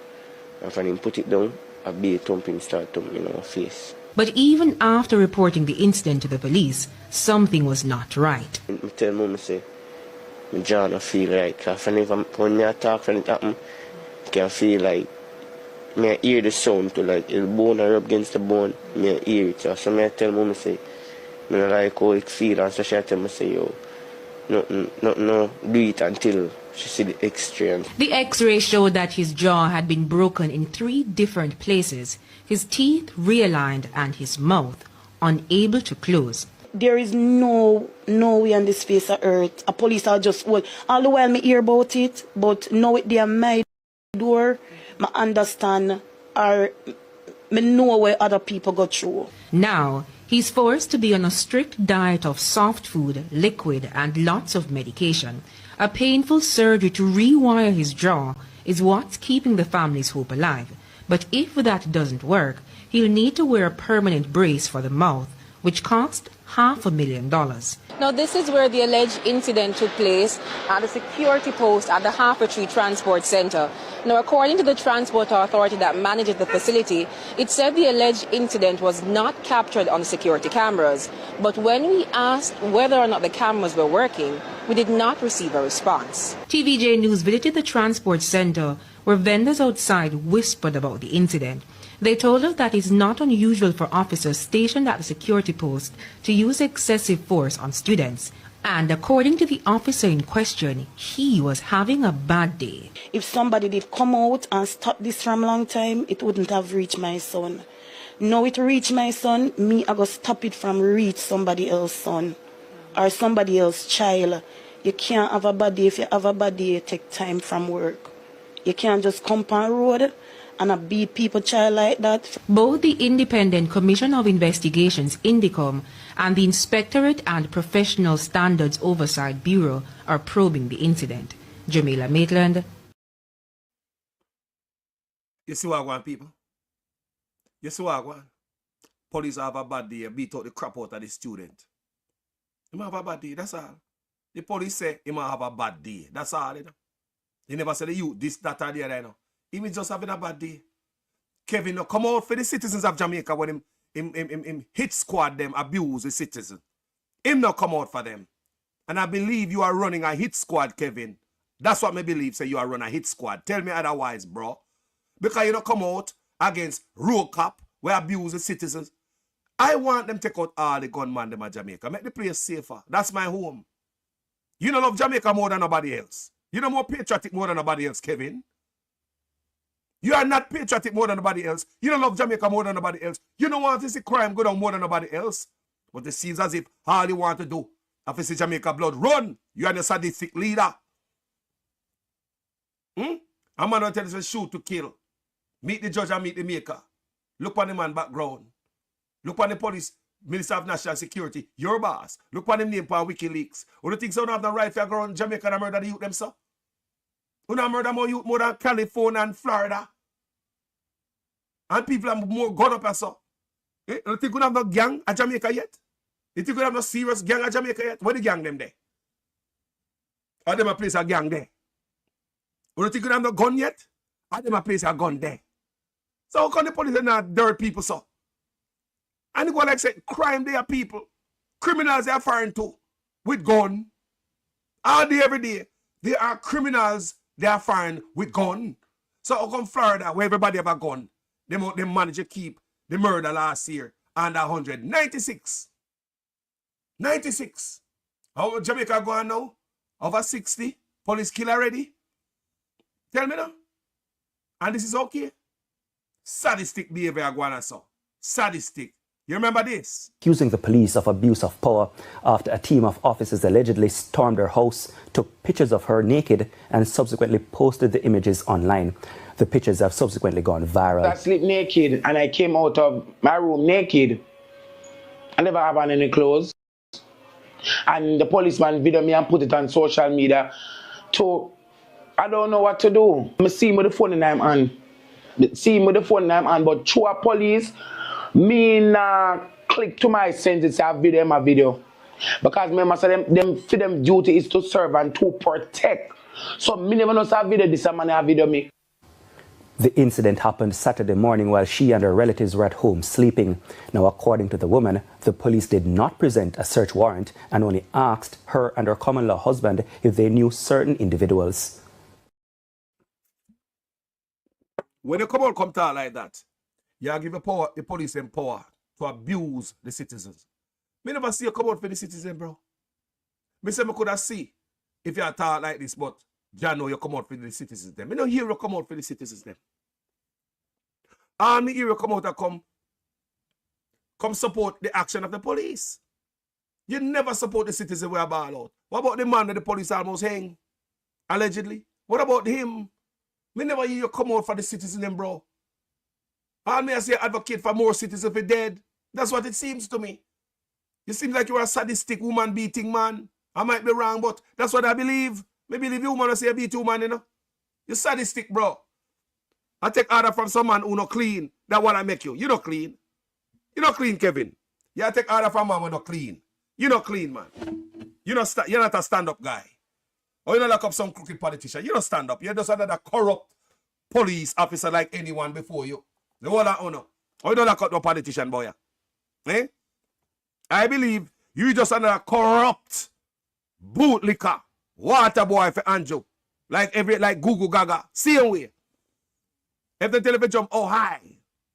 And when he put it down, a bee thumping start thumping in my face. But even after reporting the incident to the police, something was not right. I tell mom, I say, my jaw don't feel right. Because when I talk, when it happen, I can feel like I hear the sound to like the bone I rub against the bone, I hear it. So I tell mom, I say, I don't like how it feels. And so she tell me, say, yo, no, do it until she see the X-ray. The X-ray showed that his jaw had been broken in 3 different places, his teeth realigned and his mouth unable to close. There is no way on this face of earth. A police are just all the while me hear about it, but now it there my door, I understand or me know where other people go through. Now, he's forced to be on a strict diet of soft food, liquid, and lots of medication. A painful surgery to rewire his jaw is what's keeping the family's hope alive. But if that doesn't work, he'll need to wear a permanent brace for the mouth, which cost $500,000. Now, this is where the alleged incident took place at a security post at the Halfway Tree Transport Center. Now, according to the transport authority that manages the facility, it said the alleged incident was not captured on the security cameras. But when we asked whether or not the cameras were working, we did not receive a response. TVJ News visited the transport center where vendors outside whispered about the incident. They told us that it's not unusual for officers stationed at the security post to use excessive force on students. And according to the officer in question, he was having a bad day. If somebody did come out and stop this from a long time, it wouldn't have reached my son. Now it reached my son, me I go stop it from reach somebody else's son or somebody else's child. You can't have a bad day. If you have a bad day, you take time from work. You can't just come on road and beat people child like that. Both the Independent Commission of Investigations, INDICOM, and the Inspectorate and Professional Standards Oversight Bureau are probing the incident. Jamila Maitland. You see what I want, people? You see what I want? Police have a bad day, beat out the crap out of the student. He might have a bad day, that's all. The police say he might have a bad day, that's all. You know? They never say the youth, this, that, or the other, you know. He was just having a bad day. Kevin, no, come out for the citizens of Jamaica when him hit squad them, abuse the citizens. Him not come out for them. And I believe you are running a hit squad, Kevin. That's what me believe, say you are running a hit squad. Tell me otherwise, bro. Because you don't come out against road cop, where abuse the citizens. I want them to take out all the gunmen them at Jamaica. Make the place safer. That's my home. You don't love Jamaica more than nobody else. You know more patriotic more than nobody else, Kevin. You are not patriotic more than nobody else. You don't love Jamaica more than nobody else. You don't want to see crime go down more than nobody else. But it seems as if all you want to do, if you see Jamaica blood run, you are the sadistic leader. A man will tell you, shoot to kill. Meet the judge and meet the maker. Look on the man background. Look on the police, Minister of National Security, your boss. Look on him name for WikiLeaks. Who do you think so don't have the right to go around Jamaica and murder the youth them, so? Who don't murder more youth more than California and Florida? And people are more gone up and so. Eh? You think we have no gang at Jamaica yet? You think we have no serious gang at Jamaica yet? Where the gang them there? Or them a place a gang there? You think we have no gun yet? Or them a place a gun there? So how come the police are not dirt people so? And you go like say, crime they are people. Criminals they are foreign too. With gun. All day, every day. They are criminals they are foreign with gun. So how come Florida, where everybody have a gun, they manage to keep the murder last year under 196. 96. How Jamaica going now? Over 60. Police kill already. Tell me now. And this is okay. Sadistic behavior going on so. Sadistic. You remember this? Accusing the police of abuse of power after a team of officers allegedly stormed her house, took pictures of her naked and subsequently posted the images online. The pictures have subsequently gone viral. I sleep naked and I came out of my room naked. I never have on any clothes. And the policeman video me and put it on social media. So I don't know what to do. I see him with the phone in my hand. See him with the phone in my hand, but through a police, me click to my senses, I video my video. Because remember, so them duty is to serve and to protect. So me never know say video this man have video me. The incident happened Saturday morning while she and her relatives were at home sleeping. Now, according to the woman, the police did not present a search warrant and only asked her and her common-law husband if they knew certain individuals. When you come out come talk like that, you give the police them power to abuse the citizens. Me never see you come out for the citizens, bro. Me say me could have see if you talk like this, but John know you come out for the citizens them. Me no hear you come out for the citizens them. All me hear you come out and come support the action of the police. You never support the citizen we are ball out. What about the man that the police almost hang? Allegedly. What about him? Me never hear you come out for the citizen them, bro. All me I say advocate for more citizens be dead. That's what it seems to me. You seem like you're a sadistic woman beating man. I might be wrong, but that's what I believe. Me believe you woman say beat woman, you know. You're sadistic, bro. I take order from some man who not clean. That's what I make you. You not clean. You not clean, Kevin. You take order from man who not clean. You not clean, man. You're not a stand-up guy. Or you not lock up some crooked politician. You don't stand up. You're just another corrupt police officer like anyone before you. The whole of honor. Or you don't lock up no politician, boy. Eh? I believe you just another corrupt bootlicker. Water boy for Andrew. Like Google Gaga. Same way. If they tell you to jump, oh high.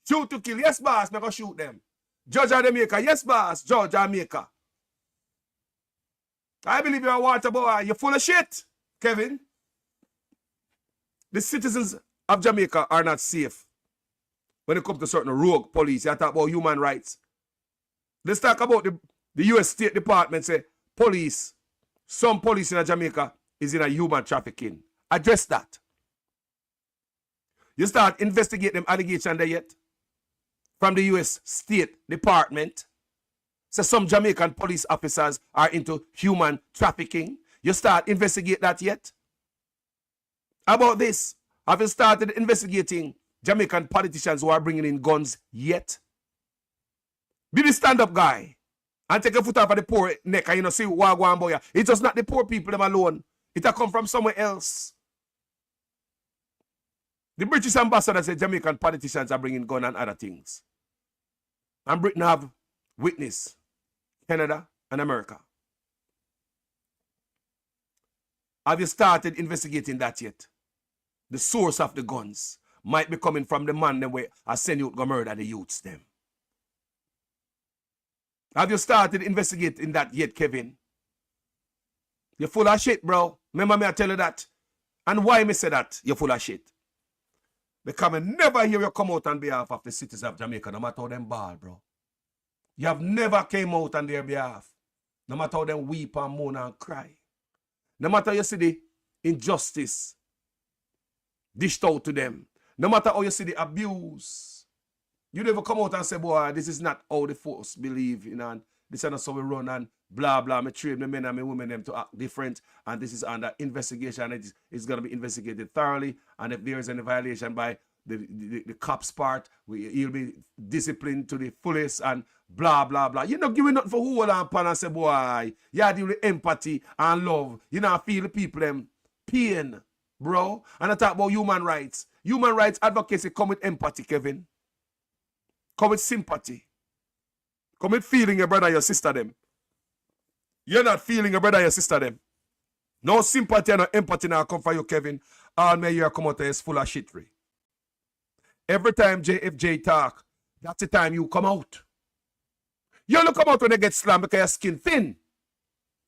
Shoot to kill. Yes, boss, I'm going to shoot them. Judge of the maker. Yes, boss, judge of maker. I believe you're a water boy. You're full of shit, Kevin. The citizens of Jamaica are not safe. When it comes to certain rogue police, you talk about human rights. Let's talk about the U.S. State Department say, police, some police in Jamaica is in a human trafficking. Address that. You start investigating them allegations there yet? From the U.S. State Department. So some Jamaican police officers are into human trafficking. You start investigate that yet? How about this? Have you started investigating Jamaican politicians who are bringing in guns yet? Be the stand-up guy and take a foot off of the poor neck and you know see what go on boy. It's just not the poor people them alone. It will come from somewhere else. The British ambassador said Jamaican politicians are bringing guns and other things. And Britain have witnessed Canada and America. Have you started investigating that yet? The source of the guns might be coming from the man that I send you to murder the youths them. Have you started investigating that yet, Kevin? You're full of shit, bro. Remember me I tell you that? And why me say that you're full of shit? Because I never hear you come out on behalf of the citizens of Jamaica, no matter how them ball, bro. You have never came out on their behalf, no matter how them weep and moan and cry. No matter you see the injustice dished out to them. No matter how you see the abuse, you never come out and say, boy, this is not how the folks believe, you know, and this is not how we run and blah, blah. Me train the men and the women them to act different, and this is under investigation. It's going to be investigated thoroughly, and if there is any violation by the cops part, he'll be disciplined to the fullest and blah, blah, blah. You're not giving nothing for who hold on pan and say, boy, you deal with empathy and love. You know, feel the people them pain, bro. And I talk about human rights. Human rights advocacy come with empathy, Kevin. Come with sympathy. Come with feeling your brother, your sister them. You're not feeling your brother, your sister them. No sympathy and no empathy now come for you, Kevin. All my year come out is full of shittery. Every time JFJ talk, that's the time you come out. You only come out when you get slammed because your skin thin.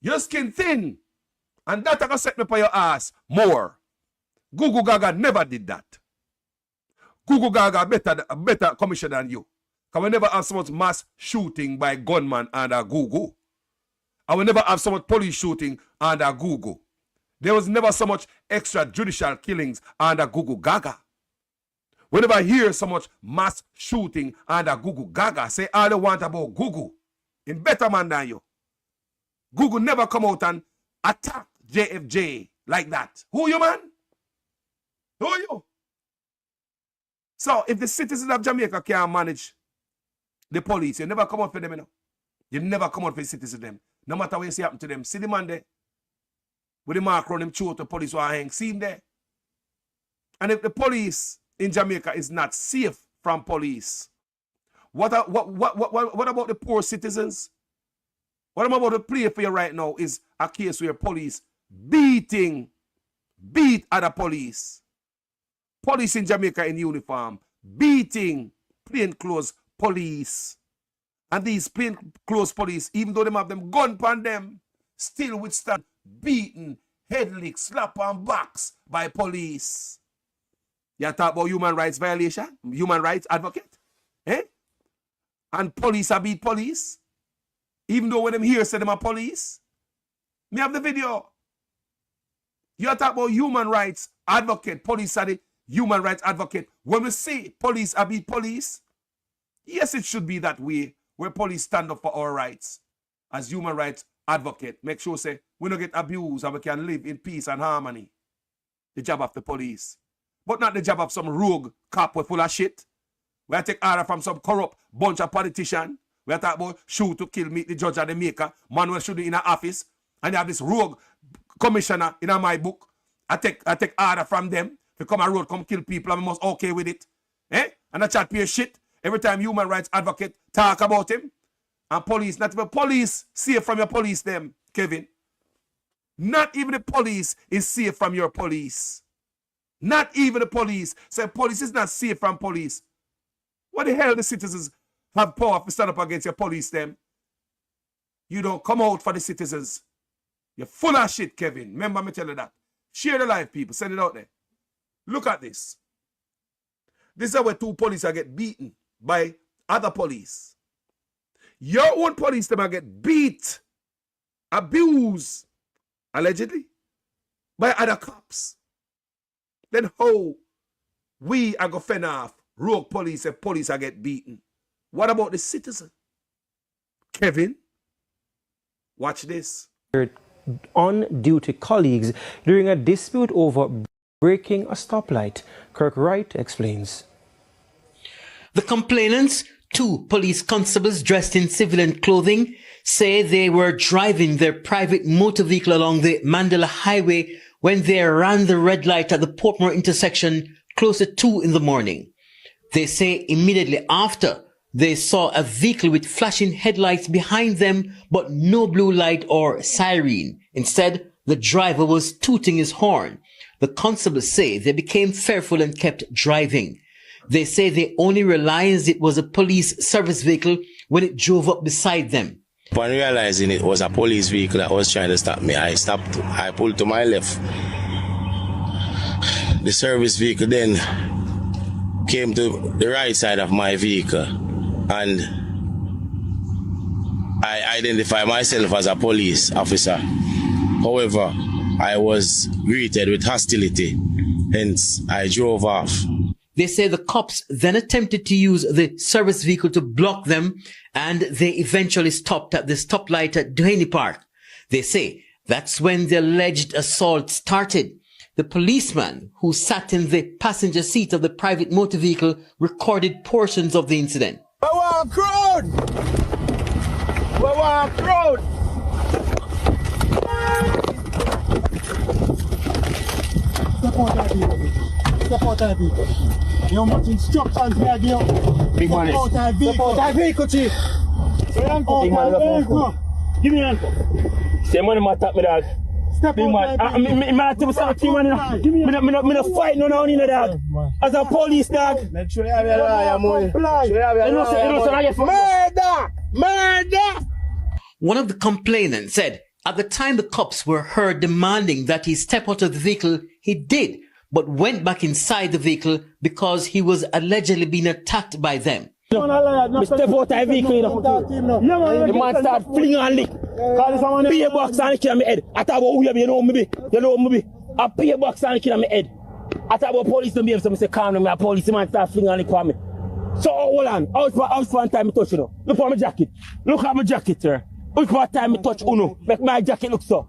Your skin thin. And that gonna set me for your ass more. Gugu Gaga never did that. Gugu Gaga better commissioner than you. Because we never have so much mass shooting by gunman under Gugu. I will never have so much police shooting under Gugu. There was never so much extrajudicial killings under Gugu Gaga. We never hear so much mass shooting under Gugu Gaga. Say all they want about Gugu. In better man than you. Gugu never come out and attack JFJ like that. Who you, man? Who you? So if the citizens of Jamaica can't manage the police, you never come out for them, you know. You never come out for the citizens them. No matter what you see happen to them. See the man there. With the mark around him, chew the police will hang. See him there. And if the police in Jamaica is not safe from police, what about the poor citizens? What I'm about to play for you right now is a case where police beat other police. Police in Jamaica in uniform, beating plainclothes police. And these plainclothes police, even though they have them gun upon them, still withstand beating, head lick, slap on backs by police. You talk about human rights violation, human rights advocate, eh? And police are beat police, even though when them here say them are police. Me have the video. You talk about human rights advocate, police are the human rights advocate. When we say police are beat police, yes, it should be that way, where police stand up for our rights as human rights advocate. Make sure say we don't get abused and we can live in peace and harmony. The job of the police. But not the job of some rogue cop with full of shit. We take order from some corrupt bunch of politicians. We talk about shoot to kill, meet the judge and the maker. Man will shoot in an office. And you have this rogue commissioner in my book. I take order from them. If you come on road, come kill people, I must okay with it. Eh? And I chat pay shit. Every time human rights advocate talk about him. And police, not even police safe from your police them, Kevin. Not even the police is safe from your police. Not even the police. So police is not safe from police. What the hell the citizens have power to stand up against your police them? You don't come out for the citizens. You're full of shit, Kevin. Remember me tell you that. Share the live, people. Send it out there. Look at this. This is where two police are get beaten by other police. Your own police them are get beat, abused, allegedly, by other cops. Then how we are going to fend off rogue police if police are get beaten? What about the citizen? Kevin, watch this. On-duty colleagues during a dispute over breaking a stoplight. Kirk Wright explains. The complainants, two police constables dressed in civilian clothing, say they were driving their private motor vehicle along the Mandela Highway when they ran the red light at the Portmore intersection close to 2 in the morning. They say immediately after, they saw a vehicle with flashing headlights behind them, but no blue light or siren. Instead, the driver was tooting his horn. The constables say they became fearful and kept driving. They say they only realized it was a police service vehicle when it drove up beside them. Upon realizing it was a police vehicle that was trying to stop me, I stopped. I pulled to my left. The service vehicle then came to the right side of my vehicle, and I identified myself as a police officer. However, I was greeted with hostility Hence, I drove off. They say the cops then attempted to use the service vehicle to block them, and they eventually stopped at the stoplight at Duhaney Park. They say that's when the alleged assault started. The policeman who sat in the passenger seat of the private motor vehicle recorded portions of the incident. Step out of the vehicle. You know how much instructions we are giving? Big man. Step out of the vehicle. Step out of the vehicle, chief. Big man, give me a hand. Say money man tap me, dog. Step big out of the vehicle. man, I tell you something, man. Give me a fight no now, dog. As a police, dog. Make sure you have your lawyer, money. Murder! One of the complainants said at the time the cops were heard demanding that he step out of the vehicle, he did, but went back inside the vehicle because he was allegedly being attacked by them. Step out of the vehicle, you know. The man start flinging and lick. Pay a box and kill my head. I thought about who you know me. I pay a box and kill my head. I thought about police don't be able to say calm down. My police man start flinging and lick for me. So hold on. How's one time I touch you know? Look at my jacket. Look at my jacket, sir. Look what time I touch Uno. Make my jacket look so.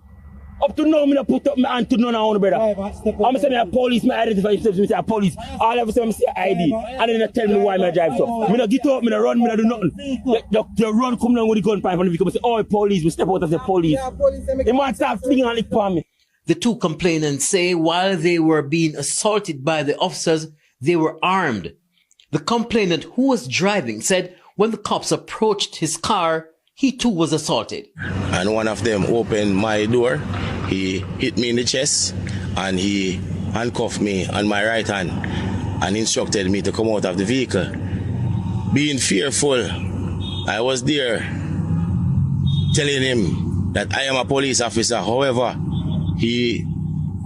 Up to now, I don't put up my hand to none of brother. I'm saying a police, I identify myself, I say a police. All of a sudden, I say ID. And then they tell me why I drive so. I don't get up, I don't run, I don't do nothing. They run, come down with the gun pipe and the vehicle. I say, oh, police, we step out of the police. The man start flinging and lick for me. The two complainants say while they were being assaulted by the officers, they were armed. The complainant who was driving said when the cops approached his car, he too was assaulted. And one of them opened my door. He hit me in the chest and he handcuffed me on my right hand and instructed me to come out of the vehicle. Being fearful, I was there telling him that I am a police officer. However, he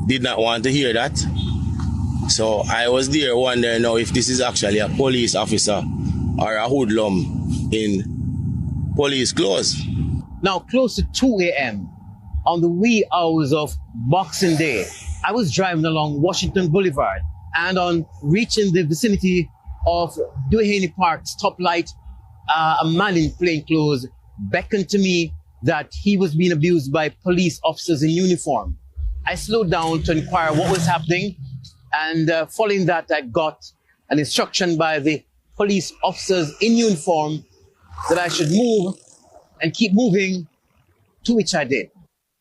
did not want to hear that. So I was there wondering now if this is actually a police officer or a hoodlum in police clothes. Now, close to 2 a.m. on the wee hours of Boxing Day, I was driving along Washington Boulevard, and on reaching the vicinity of Duhaney Park stoplight, a man in plain clothes beckoned to me that he was being abused by police officers in uniform. I slowed down to inquire what was happening, and following that, I got an instruction by the police officers in uniform that I should move and keep moving, to which I did.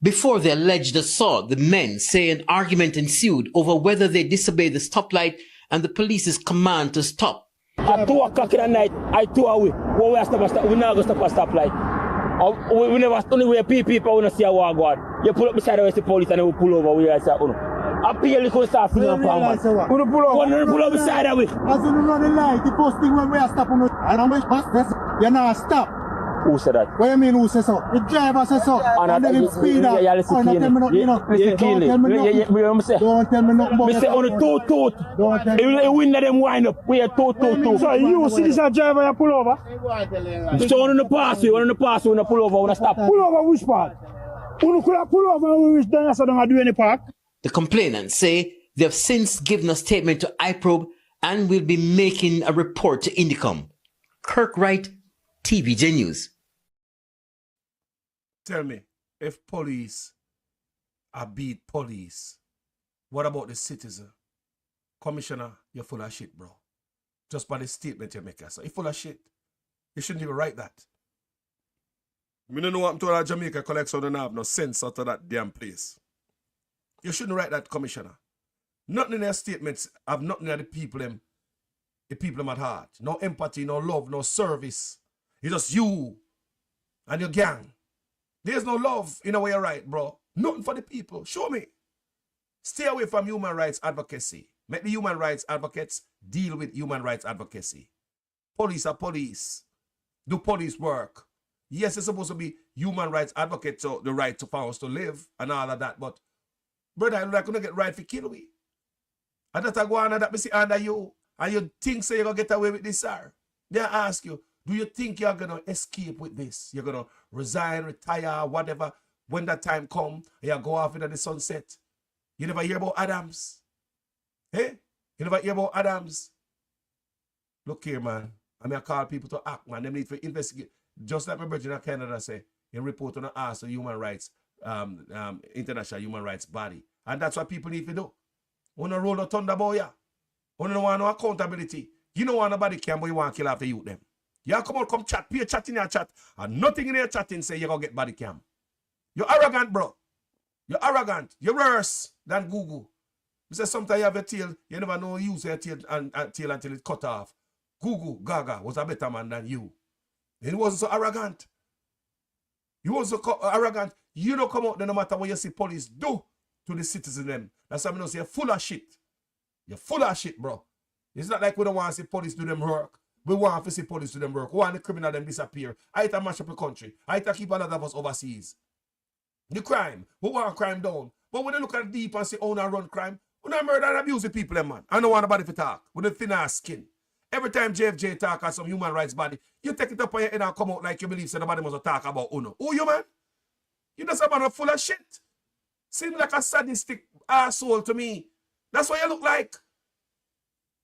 Before the alleged assault, the men say an argument ensued over whether they disobeyed the stoplight and the police's command to stop. At 2 o'clock in the night, I threw away. When we not going to stop a stoplight. We never only where people want to see a war guard. You pull up beside the police and they will pull over. We say, I pay a little stuff for you. Pull up beside the way. As you run the light, the first thing when we are stopping, I don't make you're not stop. Who said that? What do you mean who says so? The driver says so. And then him speed up. Yeah, listen, don't tell me nothing, you know. Don't tell me nothing. Don't tell me nothing. Me say on the toot. He win them wind up. We are toot. So you see this driver you pull over? So on the pass, when you pull over, when you stop. Pull over which part? You could pull over when we reach down so don't do any park. The complainants say they have since given a statement to iProbe and will be making a report to Indicom. Kirk Wright, TVJ News. Tell me, if police are beat police, what about the citizen? Commissioner, you're full of shit, bro. Just by the statement you make, so you're full of shit. You shouldn't even write that. I don't know what I'm talking about. Jamaica collects so don't have no sense out of that damn place. You shouldn't write that, Commissioner. Nothing in their statements have nothing of the people them at heart. No empathy, no love, no service. It's just you and your gang. There's no love in a way you write, bro. Nothing for the people. Show me. Stay away from human rights advocacy. Make the human rights advocates deal with human rights advocacy. Police are police. Do police work. Yes, it's supposed to be human rights advocates, so the right for us to live and all of that, but brother, I'm not going to get right for kill we. And that I go on and that me see under you. And you think so you're going to get away with this, sir? Then I ask you, do you think you're going to escape with this? You're going to resign, retire, whatever, when that time comes, you go off into the sunset? You never hear about Adams? Hey, you never hear about Adams? Look here, man. I mean, I call people to act, man. They need to investigate. Just like my brother in Canada say, in report on the ask the human rights, international human rights body. And that's what people need to do. Want to roll the thunder boy, yeah. Want to want no accountability. You don't want nobody can, but you want to kill after youth them. Yeah, come on, come chat. Be a chat in your chat. And nothing in your chatting say you're going to get body cam. You're arrogant, bro. You're arrogant. You're worse than Google. Because sometimes you have a tail, you never know you use your tail, tail until it's cut off. Google, Gaga, was a better man than you. And he wasn't so arrogant. You wasn't so arrogant. You don't come out there no matter what you see police do to the citizens them. That's why I know say you're full of shit. You're full of shit, bro. It's not like we don't want to see police do them work. We want to see police do them work. We want the criminal them disappear. I to mash up the country. I to keep a lot of us overseas. The crime. We want crime down. But when they look at deep and say, oh, now run crime, we not murder and abuse the people, them, man. I don't want nobody to talk. With a thin ass skin. Every time JFJ talk at some human rights body, you take it up on your head and come out like you believe so nobody must talk about Uno. Who you, man? You just a man full of shit. Seem like a sadistic asshole to me. That's what you look like.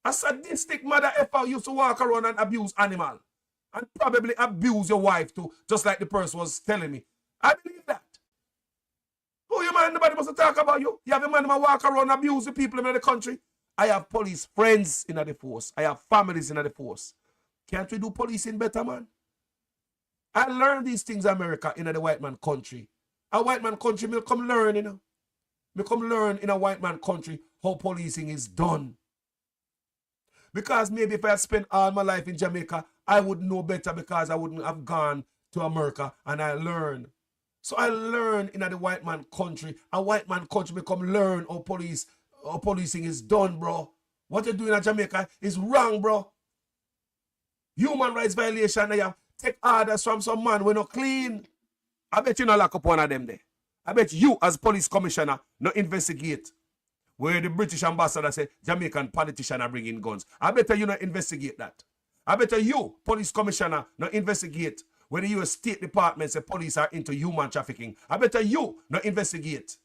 A sadistic mother effer used to walk around and abuse animal. And probably abuse your wife too, just like the person was telling me. I believe that. Who you, man? Nobody must talk about you. You have a man who walk around and abuse the people in the country. I have police friends in the force. I have families in the force. Can't we do policing better, man? I learned these things in America in the white man country. A white man country, me come learn, you know. Me come learn in a white man country how policing is done. Because maybe if I had spent all my life in Jamaica, I would know better because I wouldn't have gone to America and I learned. So I learned in the white man country. A white man country me come learn how policing is done, bro. What you're doing in Jamaica is wrong, bro. Human rights violation, you take orders from some man when not clean. I bet you not lock up one of them there. I bet you as police commissioner not investigate where the British ambassador said Jamaican politicians are bringing guns. I bet you not investigate that. I bet you, police commissioner, not investigate where the US State Department say police are into human trafficking. I bet you not investigate.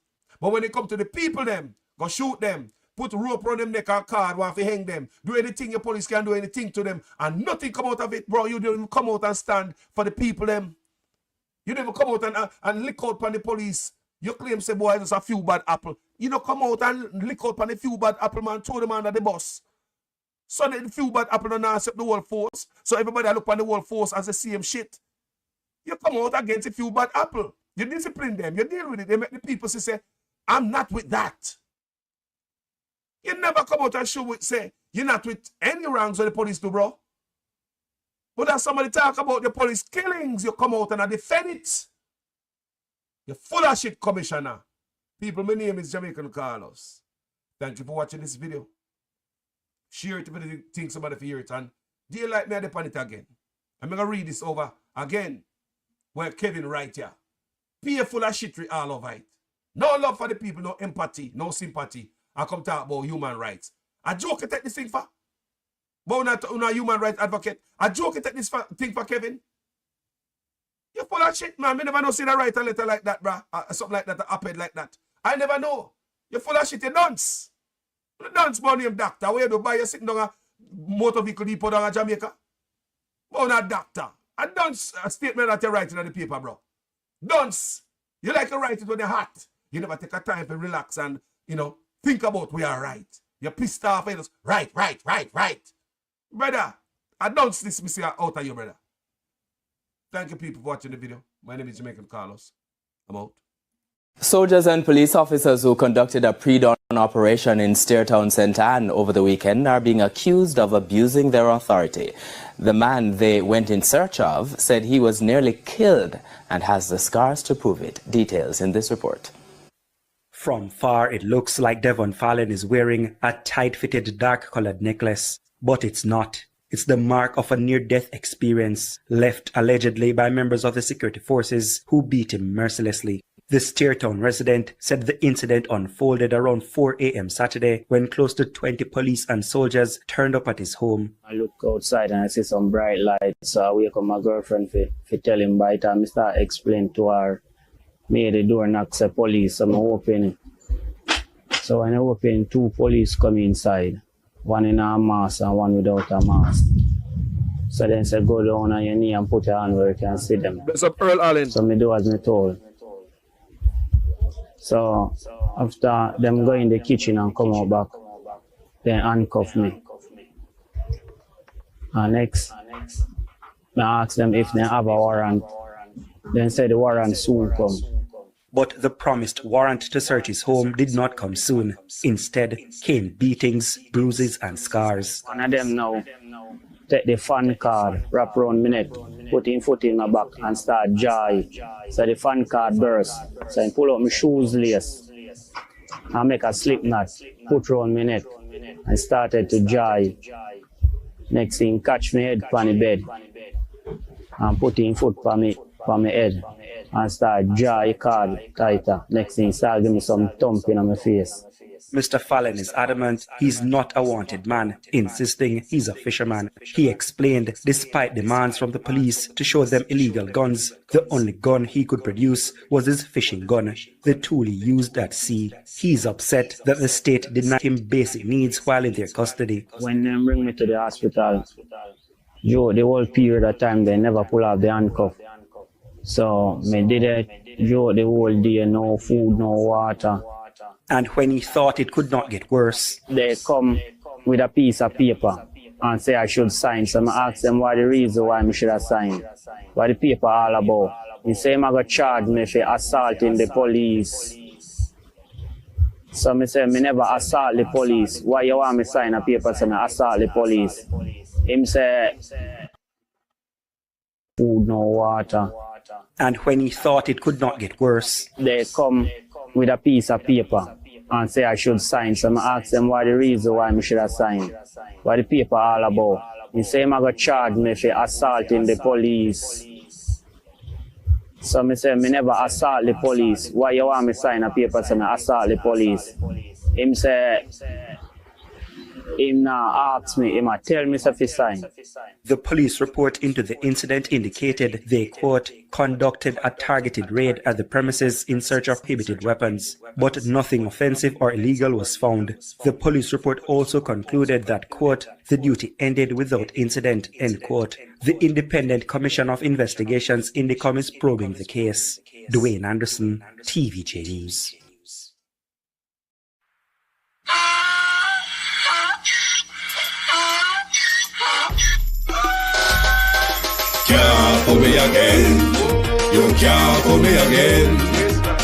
But when it come to the people them, go shoot them, put rope around them neck and card, want to hang them, do anything your police can do anything to them, and nothing come out of it, bro. You don't come out and stand for the people them. You never come out and lick out on the police. You claim say, boy, there's a few bad apple. You don't come out and lick out on the few bad apple, man, throw them under the bus. So the few bad apple don't accept the whole force. So everybody look on the whole force as the same shit. You come out against a few bad apple. You discipline them. You deal with it. They make the people say, I'm not with that. You never come out and show it, say, you're not with any wrongs of the police do, bro. But as somebody talk about the police killings, you come out and defend it. You're full of shit, Commissioner. People, my name is Jamaican Carlos. Thank you for watching this video. Share it if you think somebody for hear it. And do you like me upon it again? I'm going to read this over again. Where Kevin right here. Pay full of shit all over it. No love for the people, no empathy, no sympathy. I come talk about human rights. A joke you take this thing for? But not human rights advocate. A joke you take this thing for Kevin? You're full of shit, man. I never know see the write a letter like that, bruh. Something like that, a op-ed like that. I never know. You're full of shit, you dunce. You dunce, boy, name doctor. Where you do buy you sitting down a motor vehicle depot down in Jamaica? Boy, not doctor. A dunce a statement that you're writing on the paper, bro. Dunce. You like to write it when you're hot. You never take a time to relax and, think about we are right. You're pissed off and just, right. Brother, I don't dismiss you out of you, brother. Thank you, people, for watching the video. My name is Jamaican Carlos. I'm out. Soldiers and police officers who conducted a pre-dawn operation in Steartown, St. Anne over the weekend are being accused of abusing their authority. The man they went in search of said he was nearly killed and has the scars to prove it. Details in this report. From far, it looks like Devon Fallon is wearing a tight-fitted dark-colored necklace, but it's not. It's the mark of a near-death experience left allegedly by members of the security forces who beat him mercilessly. The Steartown resident said the incident unfolded around 4 a.m. Saturday when close to 20 police and soldiers turned up at his home. I look outside and I see some bright lights, so I wake up my girlfriend to tell him by the time I start explain to her, me the door knock say police, so I'm open. So when I open, 2 police come inside, one in a mask and one without a mask. So then say go down on your knee and put your hand where you can see them. Bless up Earl Allen. So me do as me told. So after them go in the kitchen and come out back, they handcuff me. And next, I ask them if they have a warrant. Then say the warrant soon come. But the promised warrant to search his home did not come soon. Instead came beatings, bruises and scars. One of them now take the fan card, wrap around my neck, put him foot in my back and start joy. So the fan card burst. So I pull out my shoes lace and make a slip knot, put around my neck and started to joy. Next thing catch my head on the bed and put him foot on my head and start jaw card tighter. Next thing start give me some thumping on my face. Mr. Fallon is adamant he's not a wanted man, insisting he's a fisherman. He explained despite demands from the police to show them illegal guns, the only gun he could produce was his fishing gun, the tool he used at sea. He's upset that the state denied him basic needs while in their custody. When they bring me to the hospital, Joe, the whole period of time they never pull off the handcuff. So me did it, Joe, the whole day, no food, no water. And when he thought it could not get worse, they come with a piece of paper and say I should sign. So I ask them why the reason why I should have signed. What the paper all about. He say I'm going to charge me for assaulting the police. So I say I never assault the police. Why you want me sign a paper saying I assault the police? Him say food, no water. And when he thought it could not get worse, they come with a piece of paper and say I should sign. So I ask them why the reason why I should have signed. What the paper all about. He say I'm going to charge me for assaulting the police. So I say I never assault the police. Why you want me sign a paper saying I assault the police? Him say him now ask me, him tell me if he sign. The police report into the incident indicated they, quote, conducted a targeted raid at the premises in search of prohibited weapons, but nothing offensive or illegal was found. The police report also concluded that, quote, the duty ended without incident, end quote. The Independent Commission of Investigations INDECOM is probing the case. Dwayne Anderson, TVJ News. Can't pull me again. You can't pull me again.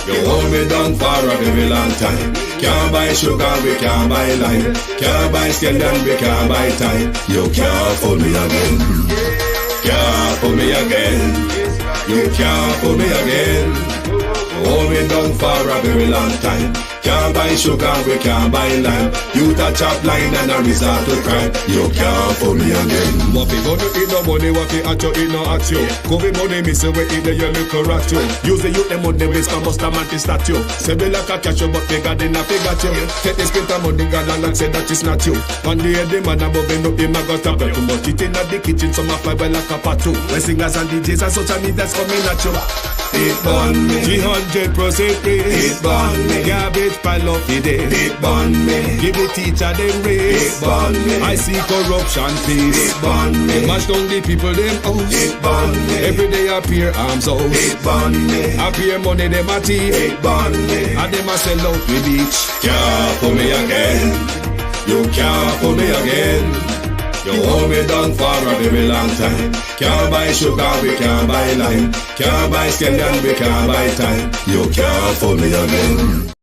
You hold me down for a very long time. Can't buy sugar, we can't buy lime. Can't buy scandal, we can't buy time. You can't pull me again. Can't pull me again. You can't pull me again. You hold me down for a very long time. Can't buy sugar, we can't buy lime. You touch up line and a resort to crime. You can't pull me again. What we gonna eat no money, what we at you, eat no at you. Covid money, miss away in the yellow correct you. Use the youth, the money, waste for most of the statue. Say we like a catch you, but they got enough, they got you. Take the spit of money, God and say that it's not you. One day the man above and up, him a got up. Too much eating at the kitchen, some a fly by like a patu. When singers and DJs and social media's coming at you. It burn me. 300% raise. It burn me. Garbage pile up the day. It burn me. Give the teacher them raise. It burn me. I see corruption please. It burn me. Mash down the people them house. It burn me. Every day appear arms out. It burn me. Appear money them a thief. It burn me. And them a sell out the beach. Can't pull me again. You can't pull me again. You hold me down for a very long time. Can't buy sugar, we can't buy lime. Can't buy scandal, we can't buy time. You can't pull me again.